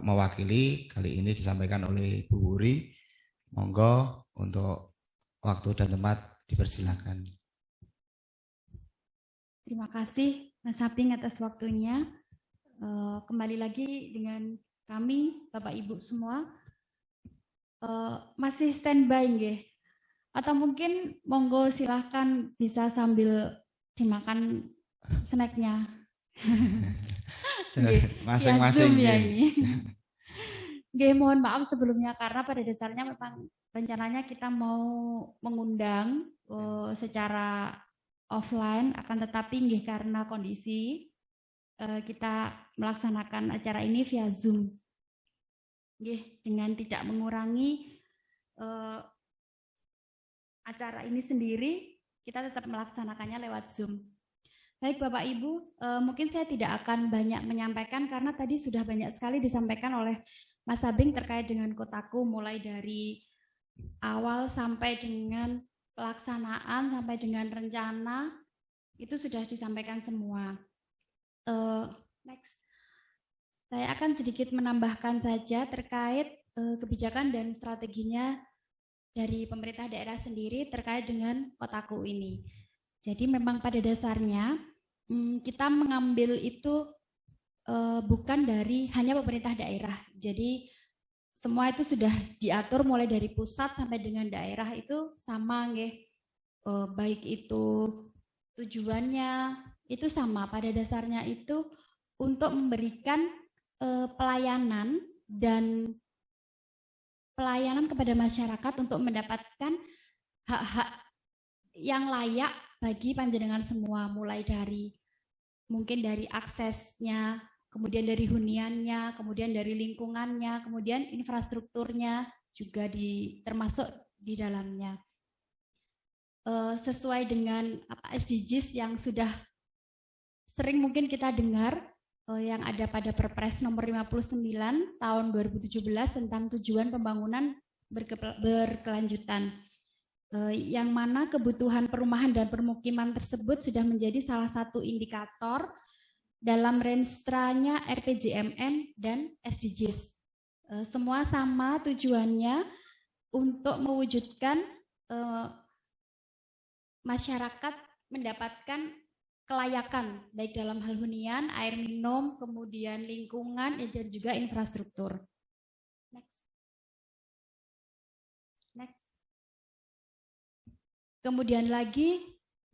mewakili, kali ini disampaikan oleh Bu Wuri. Monggo untuk waktu dan tempat dipersilakan. Terima kasih Mas Saping atas waktunya. Kembali lagi dengan kami Bapak Ibu semua. Masih standby nggih? Atau mungkin monggo silahkan bisa sambil dimakan snacknya. Masing-masing ya ini. Nggih, mohon maaf sebelumnya karena pada dasarnya memang rencananya kita mau mengundang secara offline, akan tetapi nggih karena kondisi kita melaksanakan acara ini via Zoom. Nggih, dengan tidak mengurangi acara ini sendiri, kita tetap melaksanakannya lewat Zoom. Baik Bapak Ibu, mungkin saya tidak akan banyak menyampaikan karena tadi sudah banyak sekali disampaikan oleh Mas Abing terkait dengan Kotaku, mulai dari awal sampai dengan pelaksanaan, sampai dengan rencana, itu sudah disampaikan semua. Next. Saya akan sedikit menambahkan saja terkait kebijakan dan strateginya dari pemerintah daerah sendiri terkait dengan Kotaku ini. Jadi memang pada dasarnya kita mengambil itu bukan dari hanya pemerintah daerah. Jadi semua itu sudah diatur mulai dari pusat sampai dengan daerah itu sama nggih. Baik itu tujuannya itu sama, pada dasarnya itu untuk memberikan pelayanan dan pelayanan kepada masyarakat untuk mendapatkan hak-hak yang layak bagi panjenengan semua, mulai dari mungkin dari aksesnya, kemudian dari huniannya, kemudian dari lingkungannya, kemudian infrastrukturnya juga termasuk di dalamnya. Sesuai dengan SDGs yang sudah sering mungkin kita dengar, yang ada pada Perpres nomor 59 tahun 2017 tentang tujuan pembangunan berkelanjutan. Yang mana kebutuhan perumahan dan permukiman tersebut sudah menjadi salah satu indikator dalam renstra-nya RPJMN dan SDGs. Semua sama tujuannya untuk mewujudkan masyarakat mendapatkan kelayakan, baik dalam hal hunian, air minum, kemudian lingkungan, dan juga infrastruktur. Next. Kemudian lagi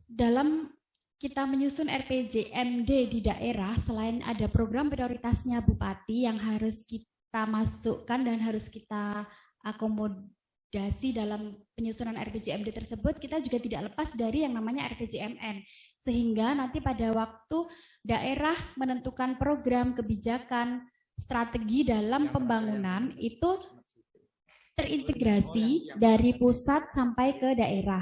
dalam kita menyusun RPJMD di daerah, selain ada program prioritasnya Bupati yang harus kita masukkan dan harus kita akomodasi dalam penyusunan RPJMD tersebut, kita juga tidak lepas dari yang namanya RPJMN. Sehingga nanti pada waktu daerah menentukan program, kebijakan, strategi dalam pembangunan itu terintegrasi dari pusat sampai ke daerah.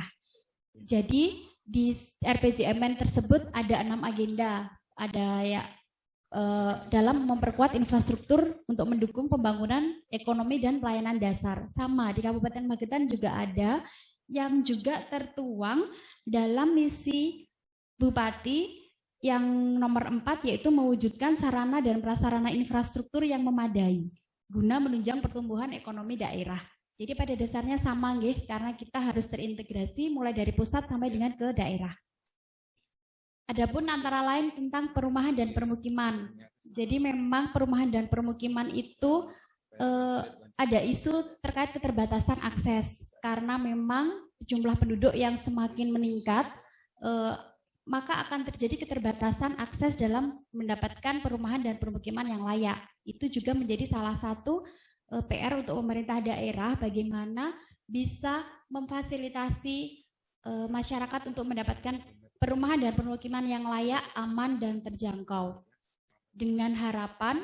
Jadi di RPJMN tersebut ada 6 agenda, ada ya dalam memperkuat infrastruktur untuk mendukung pembangunan ekonomi dan pelayanan dasar. Sama di Kabupaten Magetan juga ada yang juga tertuang dalam misi Bupati yang nomor 4, yaitu mewujudkan sarana dan prasarana infrastruktur yang memadai guna menunjang pertumbuhan ekonomi daerah. Jadi pada dasarnya sama nggih, karena kita harus terintegrasi mulai dari pusat sampai dengan ke daerah. Adapun antara lain tentang perumahan dan permukiman. Jadi memang perumahan dan permukiman itu ada isu terkait keterbatasan akses. Karena memang jumlah penduduk yang semakin meningkat, maka akan terjadi keterbatasan akses dalam mendapatkan perumahan dan permukiman yang layak. Itu juga menjadi salah satu PR untuk pemerintah daerah, bagaimana bisa memfasilitasi masyarakat untuk mendapatkan perumahan dan permukiman yang layak, aman, dan terjangkau. Dengan harapan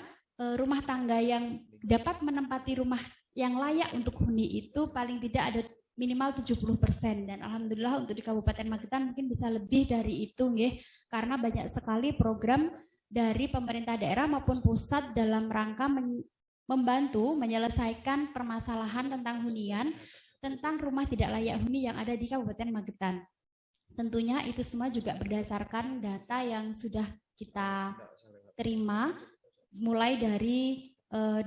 rumah tangga yang dapat menempati rumah yang layak untuk huni itu paling tidak ada minimal 70%, dan alhamdulillah untuk di Kabupaten Magetan mungkin bisa lebih dari itu nggih, karena banyak sekali program dari pemerintah daerah maupun pusat dalam rangka membantu menyelesaikan permasalahan tentang hunian, tentang rumah tidak layak huni yang ada di Kabupaten Magetan. Tentunya itu semua juga berdasarkan data yang sudah kita terima, mulai dari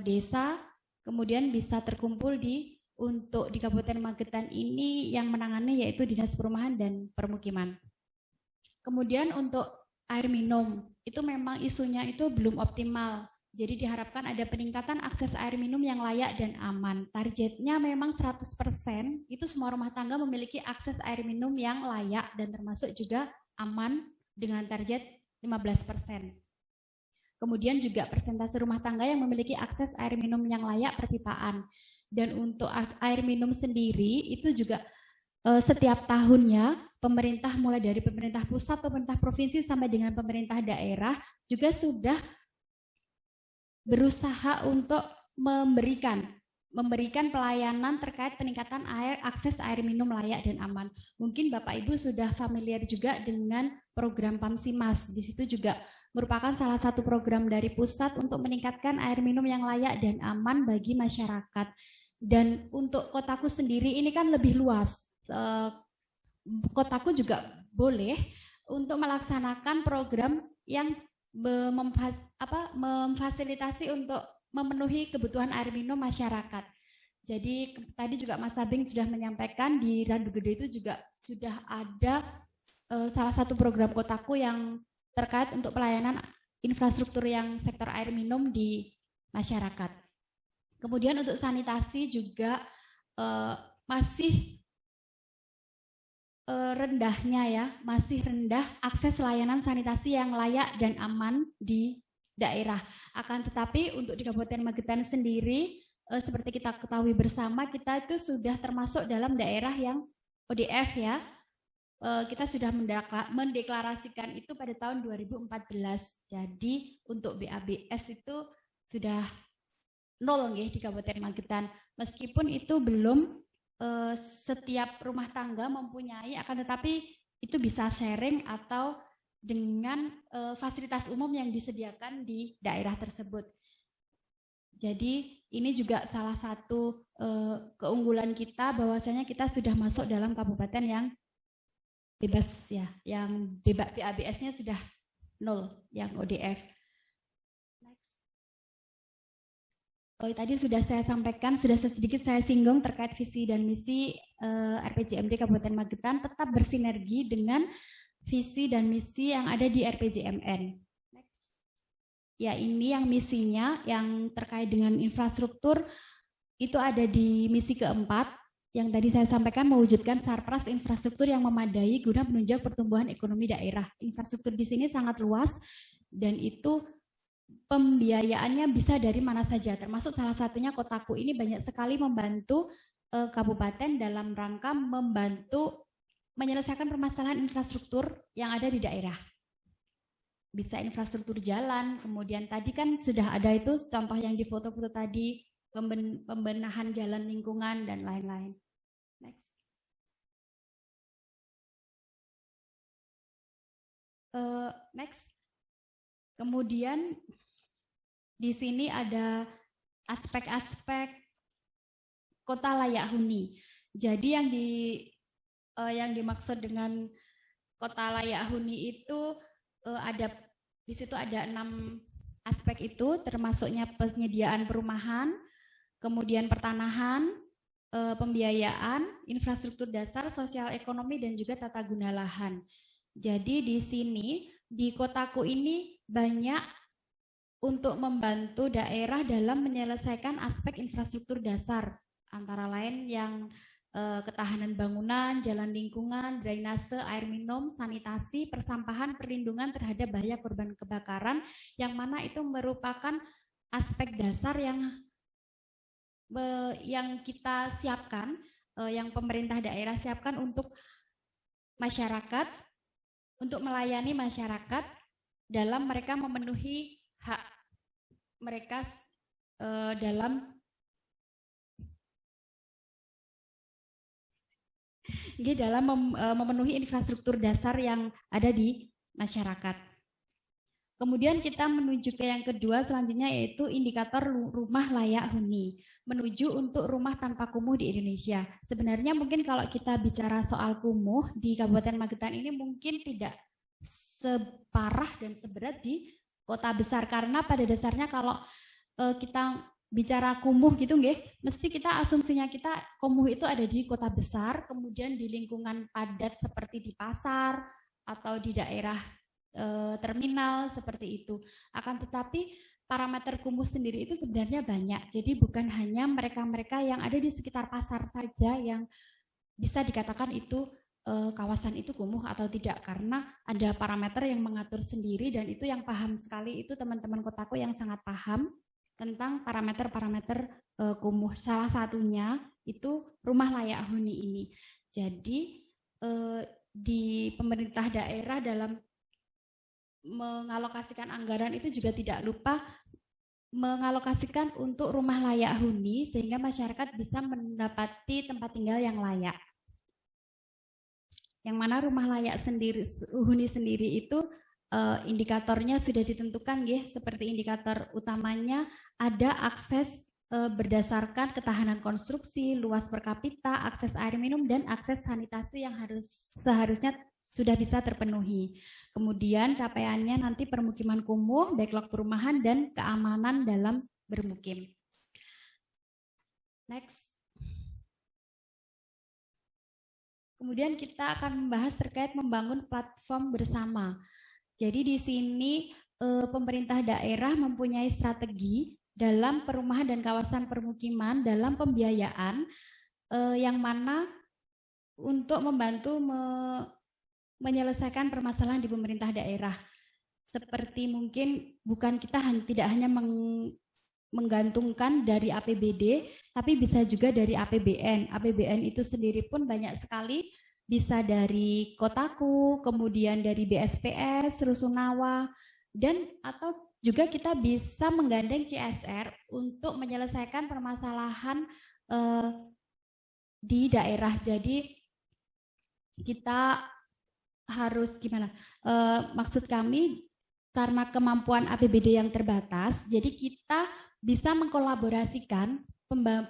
desa, kemudian bisa terkumpul untuk di Kabupaten Magetan ini yang menangani yaitu Dinas Perumahan dan Permukiman. Kemudian untuk air minum, itu memang isunya itu belum optimal. Jadi diharapkan ada peningkatan akses air minum yang layak dan aman. Targetnya memang 100%, itu semua rumah tangga memiliki akses air minum yang layak dan termasuk juga aman dengan target 15%. Kemudian juga persentase rumah tangga yang memiliki akses air minum yang layak perpipaan. Dan untuk air minum sendiri itu juga setiap tahunnya pemerintah mulai dari pemerintah pusat, pemerintah provinsi sampai dengan pemerintah daerah juga sudah berusaha untuk memberikan pelayanan terkait peningkatan akses air minum layak dan aman. Mungkin Bapak Ibu sudah familiar juga dengan program Pamsimas. Di situ juga merupakan salah satu program dari pusat untuk meningkatkan air minum yang layak dan aman bagi masyarakat. Dan untuk kotaku sendiri ini kan lebih luas. Kotaku juga boleh untuk melaksanakan program yang memfasilitasi untuk memenuhi kebutuhan air minum masyarakat. Jadi tadi juga Mas Sabing sudah menyampaikan di Randu Gede itu juga sudah ada salah satu program kotaku yang terkait untuk pelayanan infrastruktur yang sektor air minum di masyarakat. Kemudian untuk sanitasi juga masih masih rendah akses layanan sanitasi yang layak dan aman di daerah. Akan tetapi untuk di Kabupaten Magetan sendiri, seperti kita ketahui bersama, kita itu sudah termasuk dalam daerah yang ODF ya. Kita sudah mendeklarasikan itu pada tahun 2014. Jadi untuk BABS itu sudah 0 ya di Kabupaten Magetan. Meskipun itu belum setiap rumah tangga mempunyai, akan tetapi itu bisa sharing atau dengan fasilitas umum yang disediakan di daerah tersebut. Jadi ini juga salah satu keunggulan kita, bahwasanya kita sudah masuk dalam kabupaten yang bebas ya, yang BABS-nya sudah 0, yang ODF. Tadi sudah saya sampaikan, sudah sedikit saya singgung terkait visi dan misi RPJMD Kabupaten Magetan tetap bersinergi dengan visi dan misi yang ada di RPJMN. Ya, ini yang misinya yang terkait dengan infrastruktur itu ada di misi keempat yang tadi saya sampaikan, mewujudkan sarpras infrastruktur yang memadai guna menunjang pertumbuhan ekonomi daerah. Infrastruktur di sini sangat luas dan itu pembiayaannya bisa dari mana saja, termasuk salah satunya Kotaku ini banyak sekali membantu kabupaten dalam rangka membantu menyelesaikan permasalahan infrastruktur yang ada di daerah. Bisa infrastruktur jalan, kemudian tadi kan sudah ada itu contoh yang di foto-foto tadi, pembenahan jalan lingkungan dan lain-lain. Next. Next. Kemudian di sini ada aspek-aspek kota layak huni. Jadi yang dimaksud dengan kota layak huni itu ada di situ ada 6 aspek itu, termasuknya penyediaan perumahan, kemudian pertanahan, pembiayaan, infrastruktur dasar, sosial ekonomi dan juga tata guna lahan. Jadi di sini di Kotaku ini banyak untuk membantu daerah dalam menyelesaikan aspek infrastruktur dasar, antara lain yang ketahanan bangunan, jalan lingkungan, drainase, air minum, sanitasi, persampahan, perlindungan terhadap bahaya korban kebakaran, yang mana itu merupakan aspek dasar yang kita siapkan, yang pemerintah daerah siapkan untuk masyarakat, untuk melayani masyarakat dalam mereka memenuhi hak mereka dalam memenuhi infrastruktur dasar yang ada di masyarakat. Kemudian kita menuju ke yang kedua selanjutnya, yaitu indikator rumah layak huni, menuju untuk rumah tanpa kumuh di Indonesia. Sebenarnya mungkin kalau kita bicara soal kumuh di Kabupaten Magetan ini mungkin tidak separah dan seberat di kota besar, karena pada dasarnya kalau kita bicara kumuh gitu nggih, mesti kita asumsinya kita kumuh itu ada di kota besar, kemudian di lingkungan padat seperti di pasar atau di daerah terminal seperti itu. Akan tetapi parameter kumuh sendiri itu sebenarnya banyak. Jadi bukan hanya mereka-mereka yang ada di sekitar pasar saja yang bisa dikatakan itu kawasan itu kumuh atau tidak, karena ada parameter yang mengatur sendiri, dan itu yang paham sekali itu teman-teman Kotaku yang sangat paham tentang parameter-parameter kumuh. Salah satunya itu rumah layak huni ini. Jadi di pemerintah daerah dalam mengalokasikan anggaran itu juga tidak lupa mengalokasikan untuk rumah layak huni sehingga masyarakat bisa mendapati tempat tinggal yang layak. Yang mana rumah layak huni sendiri itu indikatornya sudah ditentukan ya, seperti indikator utamanya ada akses berdasarkan ketahanan konstruksi, luas per kapita, akses air minum, dan akses sanitasi yang seharusnya sudah bisa terpenuhi. Kemudian capaiannya nanti permukiman kumuh, backlog perumahan, dan keamanan dalam bermukim. Next. Kemudian kita akan membahas terkait membangun platform bersama. Jadi di sini pemerintah daerah mempunyai strategi dalam perumahan dan kawasan permukiman dalam pembiayaan yang mana untuk membantu menyelesaikan permasalahan di pemerintah daerah. Seperti mungkin bukan kita tidak hanya menggantungkan dari APBD, tapi bisa juga dari APBN. APBN itu sendiri pun banyak sekali, bisa dari Kotaku, kemudian dari BSPS, Rusunawa, dan atau juga kita bisa menggandeng CSR untuk menyelesaikan permasalahan di daerah. Jadi kita harus gimana? Maksud kami karena kemampuan APBD yang terbatas, jadi kita bisa mengkolaborasikan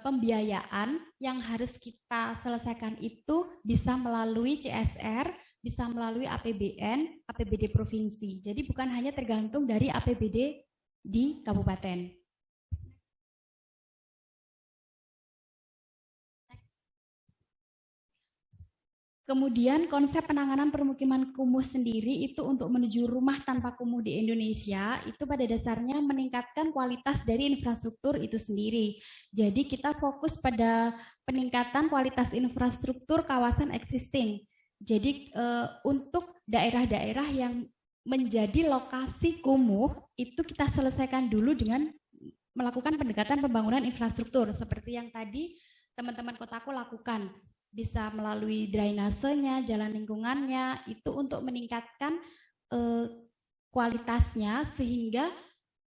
pembiayaan yang harus kita selesaikan itu bisa melalui CSR, bisa melalui APBN, APBD provinsi. Jadi bukan hanya tergantung dari APBD di kabupaten. Kemudian konsep penanganan permukiman kumuh sendiri itu untuk menuju rumah tanpa kumuh di Indonesia itu pada dasarnya meningkatkan kualitas dari infrastruktur itu sendiri. Jadi kita fokus pada peningkatan kualitas infrastruktur kawasan existing. Jadi untuk daerah-daerah yang menjadi lokasi kumuh itu kita selesaikan dulu dengan melakukan pendekatan pembangunan infrastruktur seperti yang tadi teman-teman Kotaku lakukan. Bisa melalui drainasenya, jalan lingkungannya, itu untuk meningkatkan kualitasnya sehingga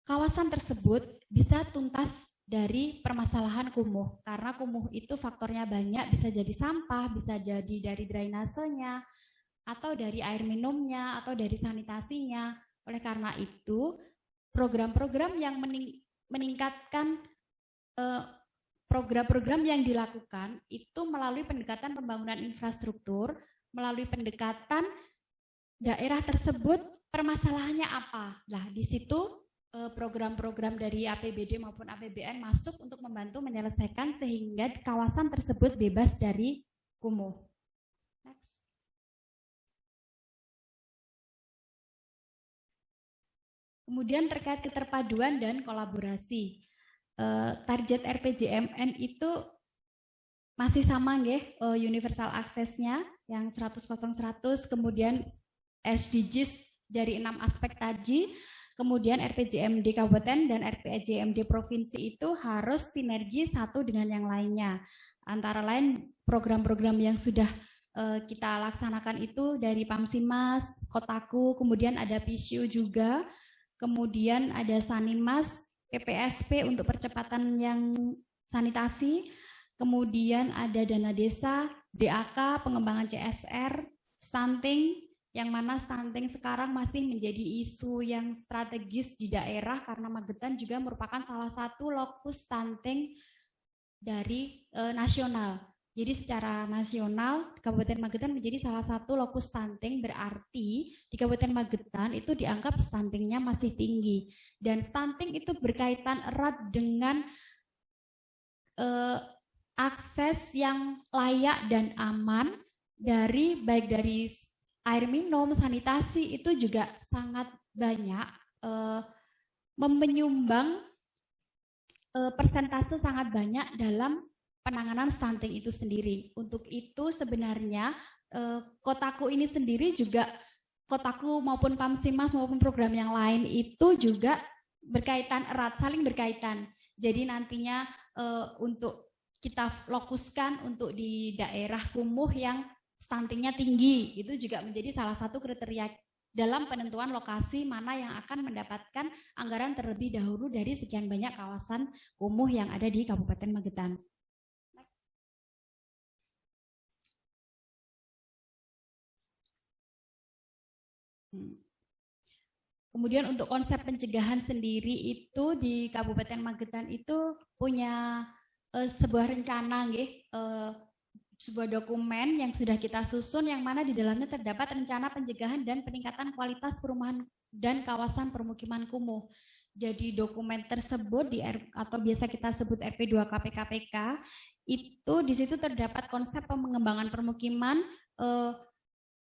kawasan tersebut bisa tuntas dari permasalahan kumuh. Karena kumuh itu faktornya banyak, bisa jadi sampah, bisa jadi dari drainasenya, atau dari air minumnya, atau dari sanitasinya. Oleh karena itu, program-program yang meningkatkan program-program yang dilakukan itu melalui pendekatan pembangunan infrastruktur, melalui pendekatan daerah tersebut permasalahannya apa. Nah, di situ program-program dari APBD maupun APBN masuk untuk membantu menyelesaikan sehingga kawasan tersebut bebas dari kumuh. Next. Kemudian terkait keterpaduan dan kolaborasi. Target RPJMN itu masih sama nggih, universal aksesnya yang 100-100, kemudian SDGs dari 6 aspek tadi, kemudian RPJMD kabupaten dan RPJMD provinsi itu harus sinergi satu dengan yang lainnya. Antara lain program-program yang sudah kita laksanakan itu dari Pamsimas, Kotaku, kemudian ada PISU juga, kemudian ada Sanimas, PPSP untuk percepatan yang sanitasi, kemudian ada dana desa, DAK, pengembangan CSR, stunting, yang mana stunting sekarang masih menjadi isu yang strategis di daerah karena Magetan juga merupakan salah satu lokus stunting dari nasional. Jadi secara nasional Kabupaten Magetan menjadi salah satu lokus stunting, berarti di Kabupaten Magetan itu dianggap stuntingnya masih tinggi. Dan stunting itu berkaitan erat dengan akses yang layak dan aman dari baik dari air minum, sanitasi itu juga sangat banyak menyumbang persentase sangat banyak dalam penanganan stunting itu sendiri. Untuk itu sebenarnya Kotaku ini sendiri juga, Kotaku maupun Pamsimas maupun program yang lain itu juga berkaitan erat, saling berkaitan. Jadi nantinya untuk kita fokuskan untuk di daerah kumuh yang stuntingnya tinggi, itu juga menjadi salah satu kriteria dalam penentuan lokasi mana yang akan mendapatkan anggaran terlebih dahulu dari sekian banyak kawasan kumuh yang ada di Kabupaten Magetan. Kemudian untuk konsep pencegahan sendiri itu di Kabupaten Magetan itu punya sebuah rencana, sebuah dokumen yang sudah kita susun yang mana di dalamnya terdapat rencana pencegahan dan peningkatan kualitas perumahan dan kawasan permukiman kumuh. Jadi dokumen tersebut atau biasa kita sebut RP2 KPKPK itu di situ terdapat konsep pengembangan permukiman,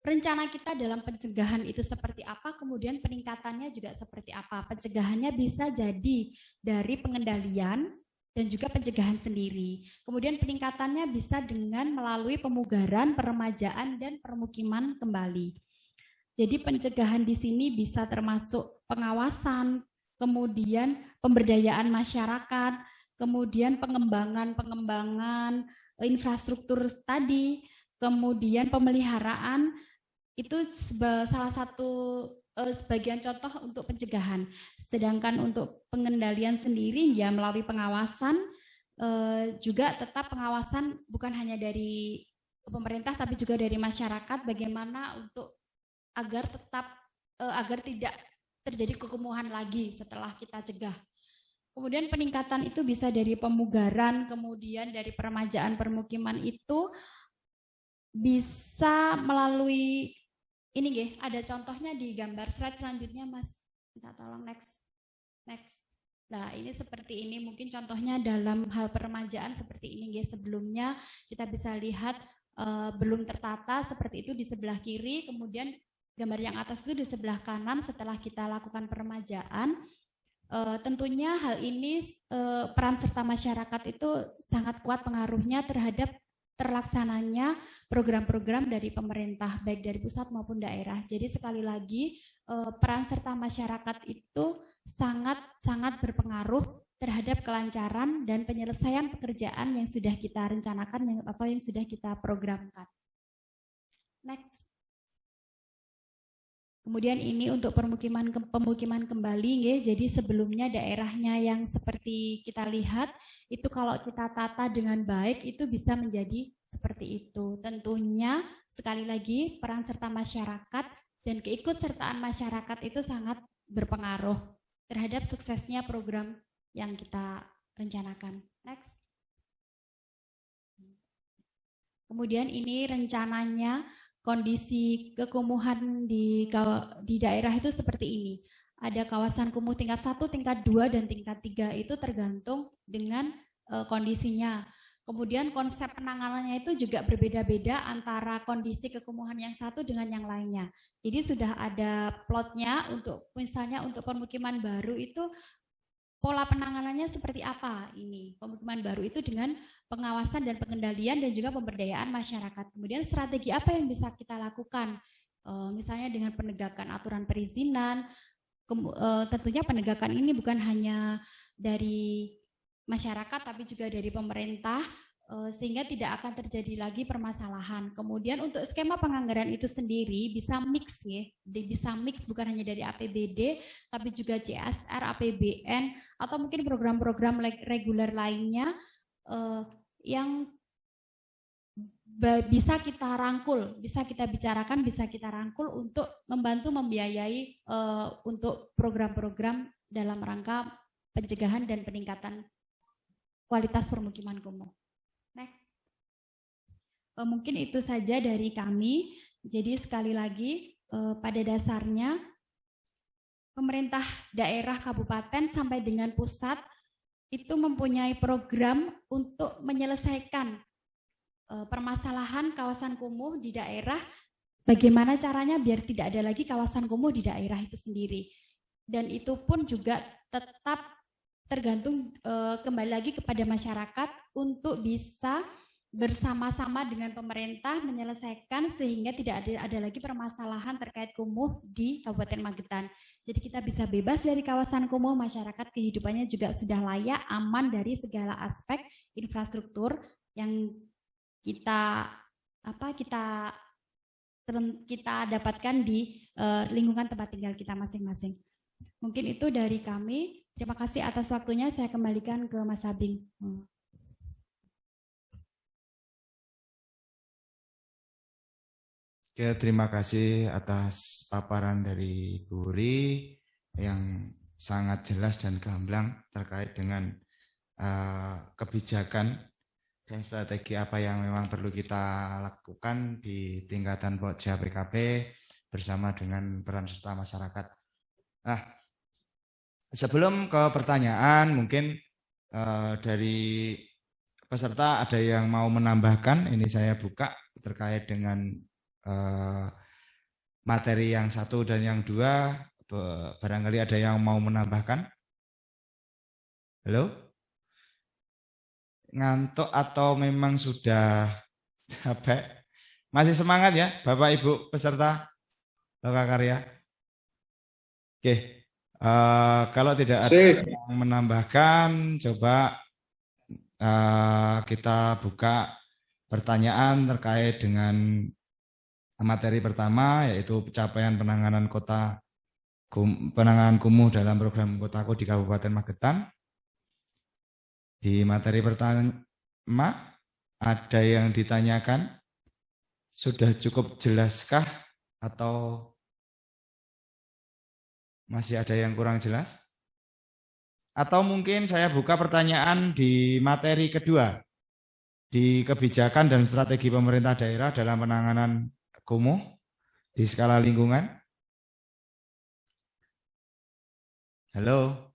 rencana kita dalam pencegahan itu seperti apa, kemudian peningkatannya juga seperti apa. Pencegahannya bisa jadi dari pengendalian dan juga pencegahan sendiri. Kemudian peningkatannya bisa dengan melalui pemugaran, peremajaan, dan permukiman kembali. Jadi pencegahan di sini bisa termasuk pengawasan, kemudian pemberdayaan masyarakat, kemudian pengembangan infrastruktur tadi, kemudian pemeliharaan, itu salah satu sebagian contoh untuk pencegahan. Sedangkan untuk pengendalian sendiri ya melalui pengawasan, juga tetap pengawasan bukan hanya dari pemerintah tapi juga dari masyarakat, bagaimana untuk agar tidak terjadi kekumuhan lagi setelah kita cegah. Kemudian peningkatan itu bisa dari pemugaran, kemudian dari peremajaan permukiman itu bisa melalui ini ada contohnya di gambar slide selanjutnya, Mas. Minta tolong next. Nah, ini seperti ini mungkin contohnya dalam hal peremajaan seperti ini sebelumnya kita bisa lihat belum tertata seperti itu di sebelah kiri, kemudian gambar yang atas itu di sebelah kanan setelah kita lakukan peremajaan. Tentunya hal ini peran serta masyarakat itu sangat kuat pengaruhnya terhadap terlaksananya program-program dari pemerintah, baik dari pusat maupun daerah. Jadi sekali lagi peran serta masyarakat itu sangat berpengaruh terhadap kelancaran dan penyelesaian pekerjaan yang sudah kita rencanakan atau yang sudah kita programkan. Next. Kemudian ini untuk pemukiman kembali, jadi sebelumnya daerahnya yang seperti kita lihat itu kalau kita tata dengan baik itu bisa menjadi seperti itu. Tentunya sekali lagi peran serta masyarakat dan keikutsertaan masyarakat itu sangat berpengaruh terhadap suksesnya program yang kita rencanakan. Next. Kemudian ini rencananya kondisi kekumuhan di daerah itu seperti ini. Ada kawasan kumuh tingkat 1, tingkat 2, dan tingkat 3 itu tergantung dengan kondisinya. Kemudian konsep penanganannya itu juga berbeda-beda antara kondisi kekumuhan yang satu dengan yang lainnya. Jadi sudah ada plotnya untuk misalnya untuk permukiman baru itu pola penanganannya seperti apa ini. Pemukiman baru itu dengan pengawasan dan pengendalian dan juga pemberdayaan masyarakat. Kemudian strategi apa yang bisa kita lakukan? Misalnya dengan penegakan aturan perizinan, tentunya penegakan ini bukan hanya dari masyarakat tapi juga dari pemerintah, sehingga tidak akan terjadi lagi permasalahan. Kemudian untuk skema penganggaran itu sendiri bisa mix bisa mix bukan hanya dari APBD tapi juga CSR, APBN atau mungkin program-program reguler lainnya yang bisa kita rangkul, bisa kita bicarakan, bisa kita rangkul untuk membantu membiayai untuk program-program dalam rangka pencegahan dan peningkatan kualitas permukiman kumuh. Next. Mungkin itu saja dari kami. Jadi sekali lagi pada dasarnya pemerintah daerah kabupaten sampai dengan pusat itu mempunyai program untuk menyelesaikan permasalahan kawasan kumuh di daerah. Bagaimana caranya biar tidak ada lagi kawasan kumuh di daerah itu sendiri. Dan itu pun juga tetap tergantung kembali lagi kepada masyarakat untuk bisa bersama-sama dengan pemerintah menyelesaikan sehingga tidak ada lagi permasalahan terkait kumuh di Kabupaten Magetan. Jadi kita bisa bebas dari kawasan kumuh, masyarakat kehidupannya juga sudah layak, aman dari segala aspek infrastruktur yang kita kita dapatkan di lingkungan tempat tinggal kita masing-masing. Mungkin itu dari kami. Terima kasih atas waktunya. Saya kembalikan ke Mas Abing. Oke, terima kasih atas paparan dari Bu Ri yang sangat jelas dan gamblang terkait dengan kebijakan dan strategi apa yang memang perlu kita lakukan di tingkatan Pokja PKP bersama dengan peran serta masyarakat. Nah, sebelum ke pertanyaan, mungkin dari peserta ada yang mau menambahkan. Ini saya buka terkait dengan materi yang satu dan yang dua. Barangkali ada yang mau menambahkan. Halo? Ngantuk atau memang sudah capek? Masih semangat ya Bapak Ibu peserta Loka Karya? Oke, kalau tidak ada yang menambahkan, coba kita buka pertanyaan terkait dengan materi pertama, yaitu pencapaian penanganan kumuh dalam program Kotaku di Kabupaten Magetan. Di materi pertama, ada yang ditanyakan, sudah cukup jelaskah atau masih ada yang kurang jelas? Atau mungkin saya buka pertanyaan di materi kedua, di kebijakan dan strategi pemerintah daerah dalam penanganan kumuh di skala lingkungan. Halo?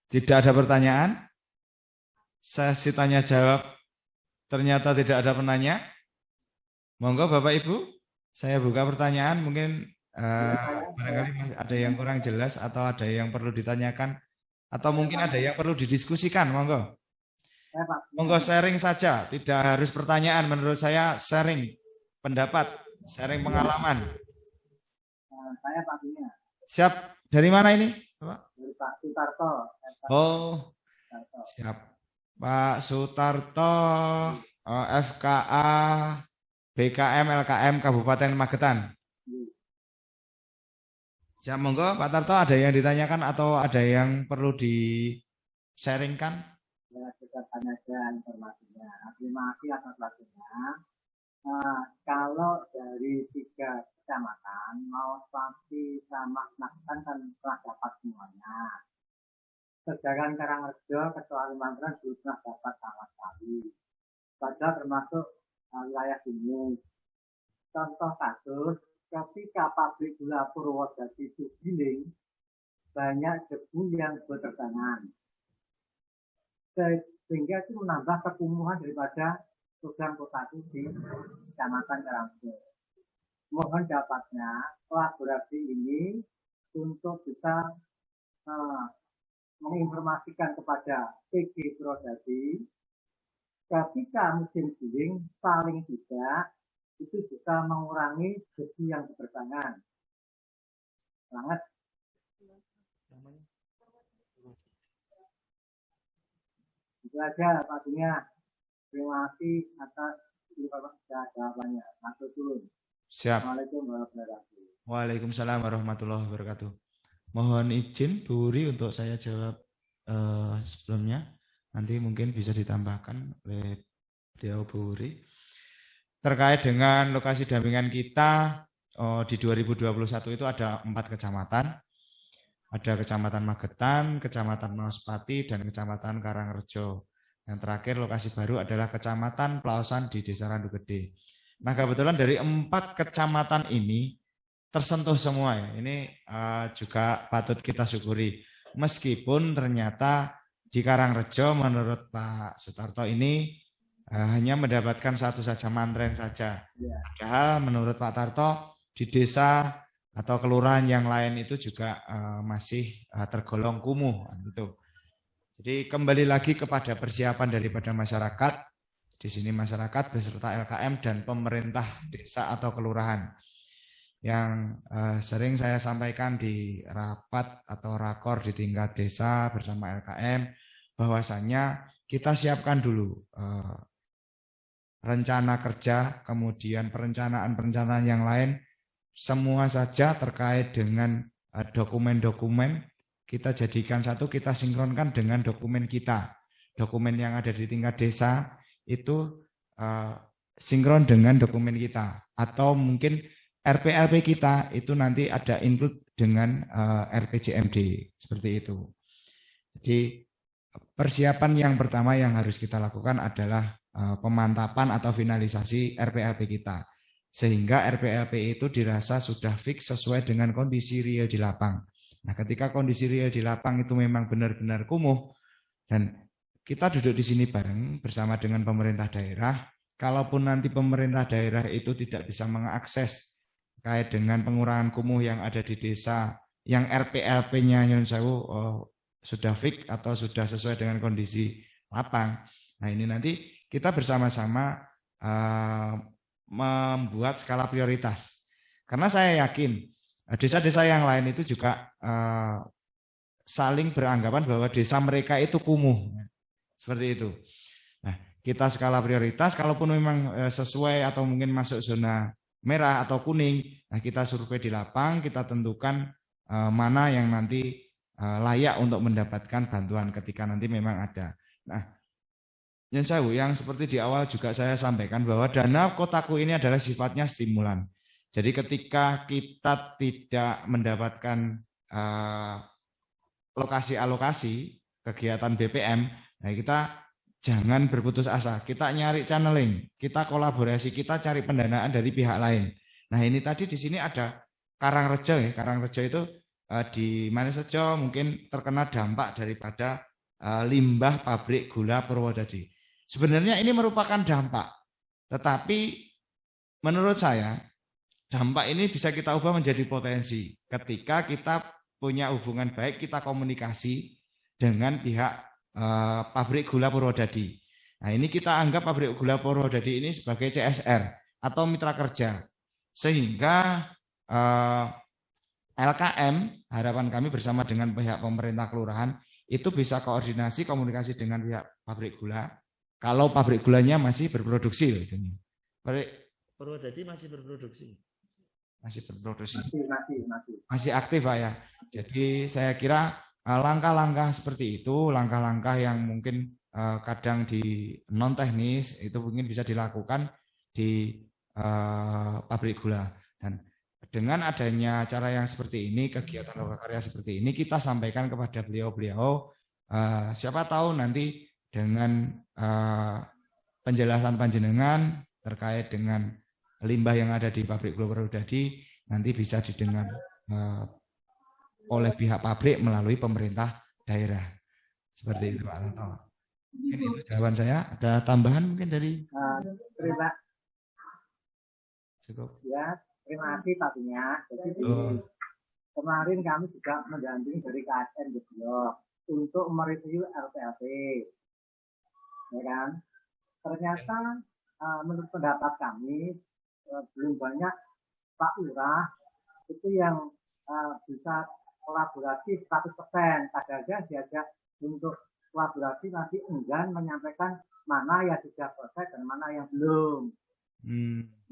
Tidak ada pertanyaan? Sesi tanya jawab ternyata tidak ada penanya. Monggo Bapak Ibu, saya buka pertanyaan, mungkin barangkali masih ada yang kurang jelas atau ada yang perlu ditanyakan atau mungkin ada yang perlu didiskusikan. Monggo. Monggo sharing saja, tidak harus pertanyaan. Menurut saya sharing pendapat, sharing pengalaman. Saya Pak Bina. Siap. Dari mana ini, Bapak? Dari Pak Sutarto. Oh, siap. Pak Sutarto, FKA, BKM, LKM Kabupaten Magetan. Siap, monggo Pak Tarto, ada yang ditanyakan atau ada yang perlu di-sharingkan? Ya, kita tanya saja informasinya. Terima kasih atas waktunya. Kalau dari 3 kecamatan mau Pati sama Magetan kan telah dapat semuanya. Sejaran Karangrejo kecuali Magetan belum pernah dapat sama sekali. Padahal termasuk wilayah ini. Contoh kasus, ketika pabrik gula Purwodadi itu giling, banyak debu yang berterbangan. Sehingga itu menambah kekumuhan daripada program Kotaku di Kecamatan Karangrejo. Mohon dapatnya kolaborasi ini untuk bisa menginformasikan kepada PG Purwodadi ketika musim giling paling tidak itu bisa mengurangi debu yang berterbangan. Sangat. Itu aja Pak Dunia. Terima kasih atas jawabannya. Masuk turun. Siap. Assalamualaikum warahmatullahi wabarakatuh. Waalaikumsalam warahmatullahi wabarakatuh. Mohon izin Bu Ri untuk saya jawab sebelumnya. Nanti mungkin bisa ditambahkan oleh beliau Bu Ri. Terkait dengan lokasi dampingan kita di 2021 itu ada 4 kecamatan. Ada Kecamatan Magetan, Kecamatan Maospati, dan Kecamatan Karangrejo. Yang terakhir lokasi baru adalah Kecamatan Plaosan di Desa Randu Gede. Nah kebetulan dari 4 kecamatan ini tersentuh semua ya. Ini juga patut kita syukuri. Meskipun ternyata di Karangrejo menurut Pak Sutarto ini hanya mendapatkan satu saja, Mantren saja. Padahal menurut Pak Tarto di desa atau kelurahan yang lain itu juga masih tergolong kumuh gitu. Jadi kembali lagi kepada persiapan daripada masyarakat. Di sini masyarakat beserta LKM dan pemerintah desa atau kelurahan. yang sering saya sampaikan di rapat atau rakor di tingkat desa bersama LKM, bahwasanya kita siapkan dulu rencana kerja, kemudian perencanaan-perencanaan yang lain, semua saja terkait dengan dokumen-dokumen, kita jadikan satu, kita sinkronkan dengan dokumen kita. Dokumen yang ada di tingkat desa itu sinkron dengan dokumen kita. Atau mungkin RPLP kita itu nanti ada include dengan RPJMD, seperti itu. Jadi persiapan yang pertama yang harus kita lakukan adalah pemantapan atau finalisasi RPLP kita. Sehingga RPLP itu dirasa sudah fix sesuai dengan kondisi real di lapang. Nah, ketika kondisi real di lapang itu memang benar-benar kumuh, dan kita duduk di sini bareng bersama dengan pemerintah daerah, kalaupun nanti pemerintah daerah itu tidak bisa mengakses terkait dengan pengurangan kumuh yang ada di desa, yang RPLP-nya Nyon Sewu sudah fix atau sudah sesuai dengan kondisi lapang. Nah, ini nanti kita bersama-sama membuat skala prioritas. Karena saya yakin desa-desa yang lain itu juga saling beranggapan bahwa desa mereka itu kumuh. Seperti itu. Nah, kita skala prioritas, kalaupun memang sesuai atau mungkin masuk zona merah atau kuning, nah kita survei di lapang, kita tentukan mana yang nanti layak untuk mendapatkan bantuan ketika nanti memang ada. Nah, yang seperti di awal juga saya sampaikan bahwa dana kotaku ini adalah sifatnya stimulan. Jadi ketika kita tidak mendapatkan alokasi kegiatan BPM, nah kita jangan berputus asa, kita nyari channeling, kita kolaborasi, kita cari pendanaan dari pihak lain. Nah, ini tadi di sini ada Karangrejo ya. Karangrejo itu di mana saja mungkin terkena dampak daripada limbah pabrik gula Purwodadi. Sebenarnya ini merupakan dampak, tetapi menurut saya dampak ini bisa kita ubah menjadi potensi ketika kita punya hubungan baik, kita komunikasi dengan pihak pabrik gula Purwodadi. Nah, ini kita anggap pabrik gula Purwodadi ini sebagai CSR atau mitra kerja, sehingga LKM, harapan kami bersama dengan pihak pemerintah kelurahan itu bisa koordinasi komunikasi dengan pihak pabrik gula. Kalau pabrik gulanya masih berproduksi, pabrik Purwodadi masih berproduksi, masih aktif Pak ya. Jadi saya kira langkah-langkah seperti itu, langkah-langkah yang mungkin kadang di non teknis itu mungkin bisa dilakukan di pabrik gula. Dan dengan adanya cara yang seperti ini, kegiatan lokakarya seperti ini, kita sampaikan kepada beliau-beliau, siapa tahu nanti dengan penjelasan panjenengan terkait dengan limbah yang ada di pabrik gula Purwodadi nanti bisa didengar oleh pihak pabrik melalui pemerintah daerah. Seperti itu Pak Tarto. Mungkin itu jawaban saya. Ada tambahan mungkin dari terima cukup. Ya, terima kasih Pak Binya. Jadi kemarin kami juga mendampingi dari KSN Jogja untuk mereview LPLP. Ya kan? Ternyata menurut pendapat kami belum banyak Pak Lurah itu yang bisa kolaborasi 100%. Kadang-kadang diajak untuk kolaborasi nanti enggan menyampaikan mana yang sudah selesai dan mana yang belum.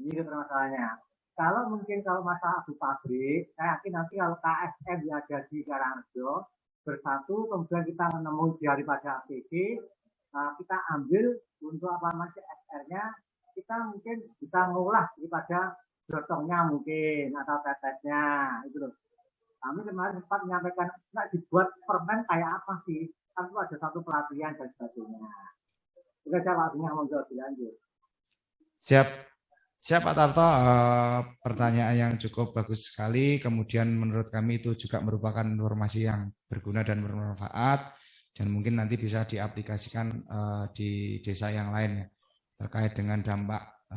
Ini permasalahannya. Kalau masalah adu pabrik, saya yakin nanti kalau KSM yang ada di Karangrejo bersatu, kemudian kita menemui daripada APD, kita ambil untuk SR-nya, kita mungkin bisa ngolah daripada brotongnya mungkin atau tetesnya itu loh. Kami kemarin sempat menyampaikan nggak dibuat permen kayak apa sih? Kan itu ada satu pelatihan dan sebagainya. Sudah jawabnya monggo dilanjut. Siap Pak Tarto, pertanyaan yang cukup bagus sekali. Kemudian menurut kami itu juga merupakan informasi yang berguna dan bermanfaat, dan mungkin nanti bisa diaplikasikan di desa yang lain ya, terkait dengan dampak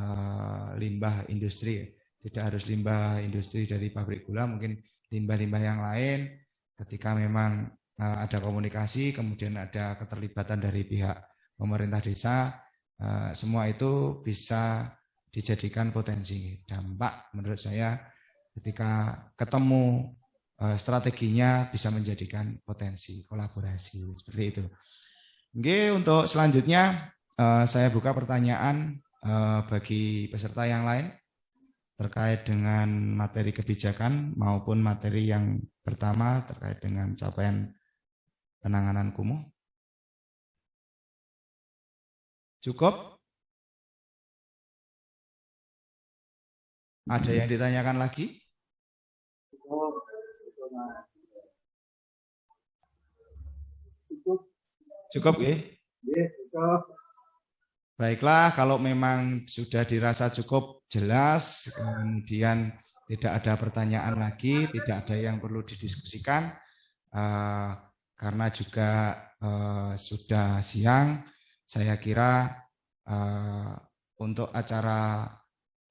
limbah industri. Tidak harus limbah industri dari pabrik gula, mungkin limbah-limbah yang lain. Ketika memang ada komunikasi, kemudian ada keterlibatan dari pihak pemerintah desa, semua itu bisa dijadikan potensi dampak. Menurut saya ketika ketemu strateginya bisa menjadikan potensi kolaborasi seperti itu. Oke, untuk selanjutnya saya buka pertanyaan bagi peserta yang lain terkait dengan materi kebijakan maupun materi yang pertama terkait dengan capaian penanganan kumuh. Cukup? Ada yang ditanyakan lagi? Cukup ya? Baiklah, kalau memang sudah dirasa cukup jelas, kemudian tidak ada pertanyaan lagi, tidak ada yang perlu didiskusikan, karena juga sudah siang, saya kira untuk acara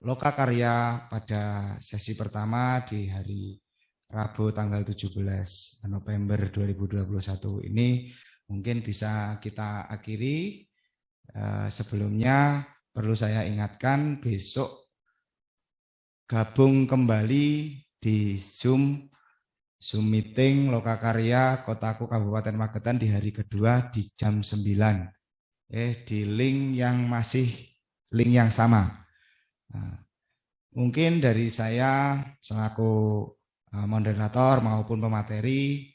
Lokakarya pada sesi pertama di hari Rabu tanggal 17 November 2021 ini mungkin bisa kita akhiri. Sebelumnya perlu saya ingatkan besok gabung kembali di Zoom meeting Lokakarya Kotaku Kabupaten Magetan di hari kedua di jam 9. Di link yang sama. Mungkin dari saya selaku moderator maupun pemateri,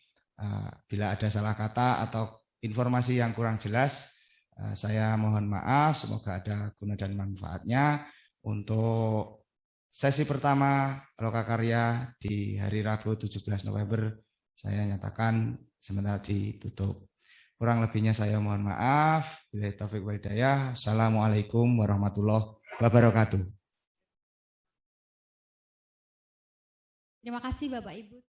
bila ada salah kata atau informasi yang kurang jelas, saya mohon maaf, semoga ada guna dan manfaatnya. Untuk sesi pertama Lokakarya di hari Rabu 17 November, saya nyatakan sementara ditutup. Kurang lebihnya saya mohon maaf. Billahi taufiq wal hidayah. Assalamualaikum warahmatullahi wabarakatuh. Terima kasih Bapak Ibu.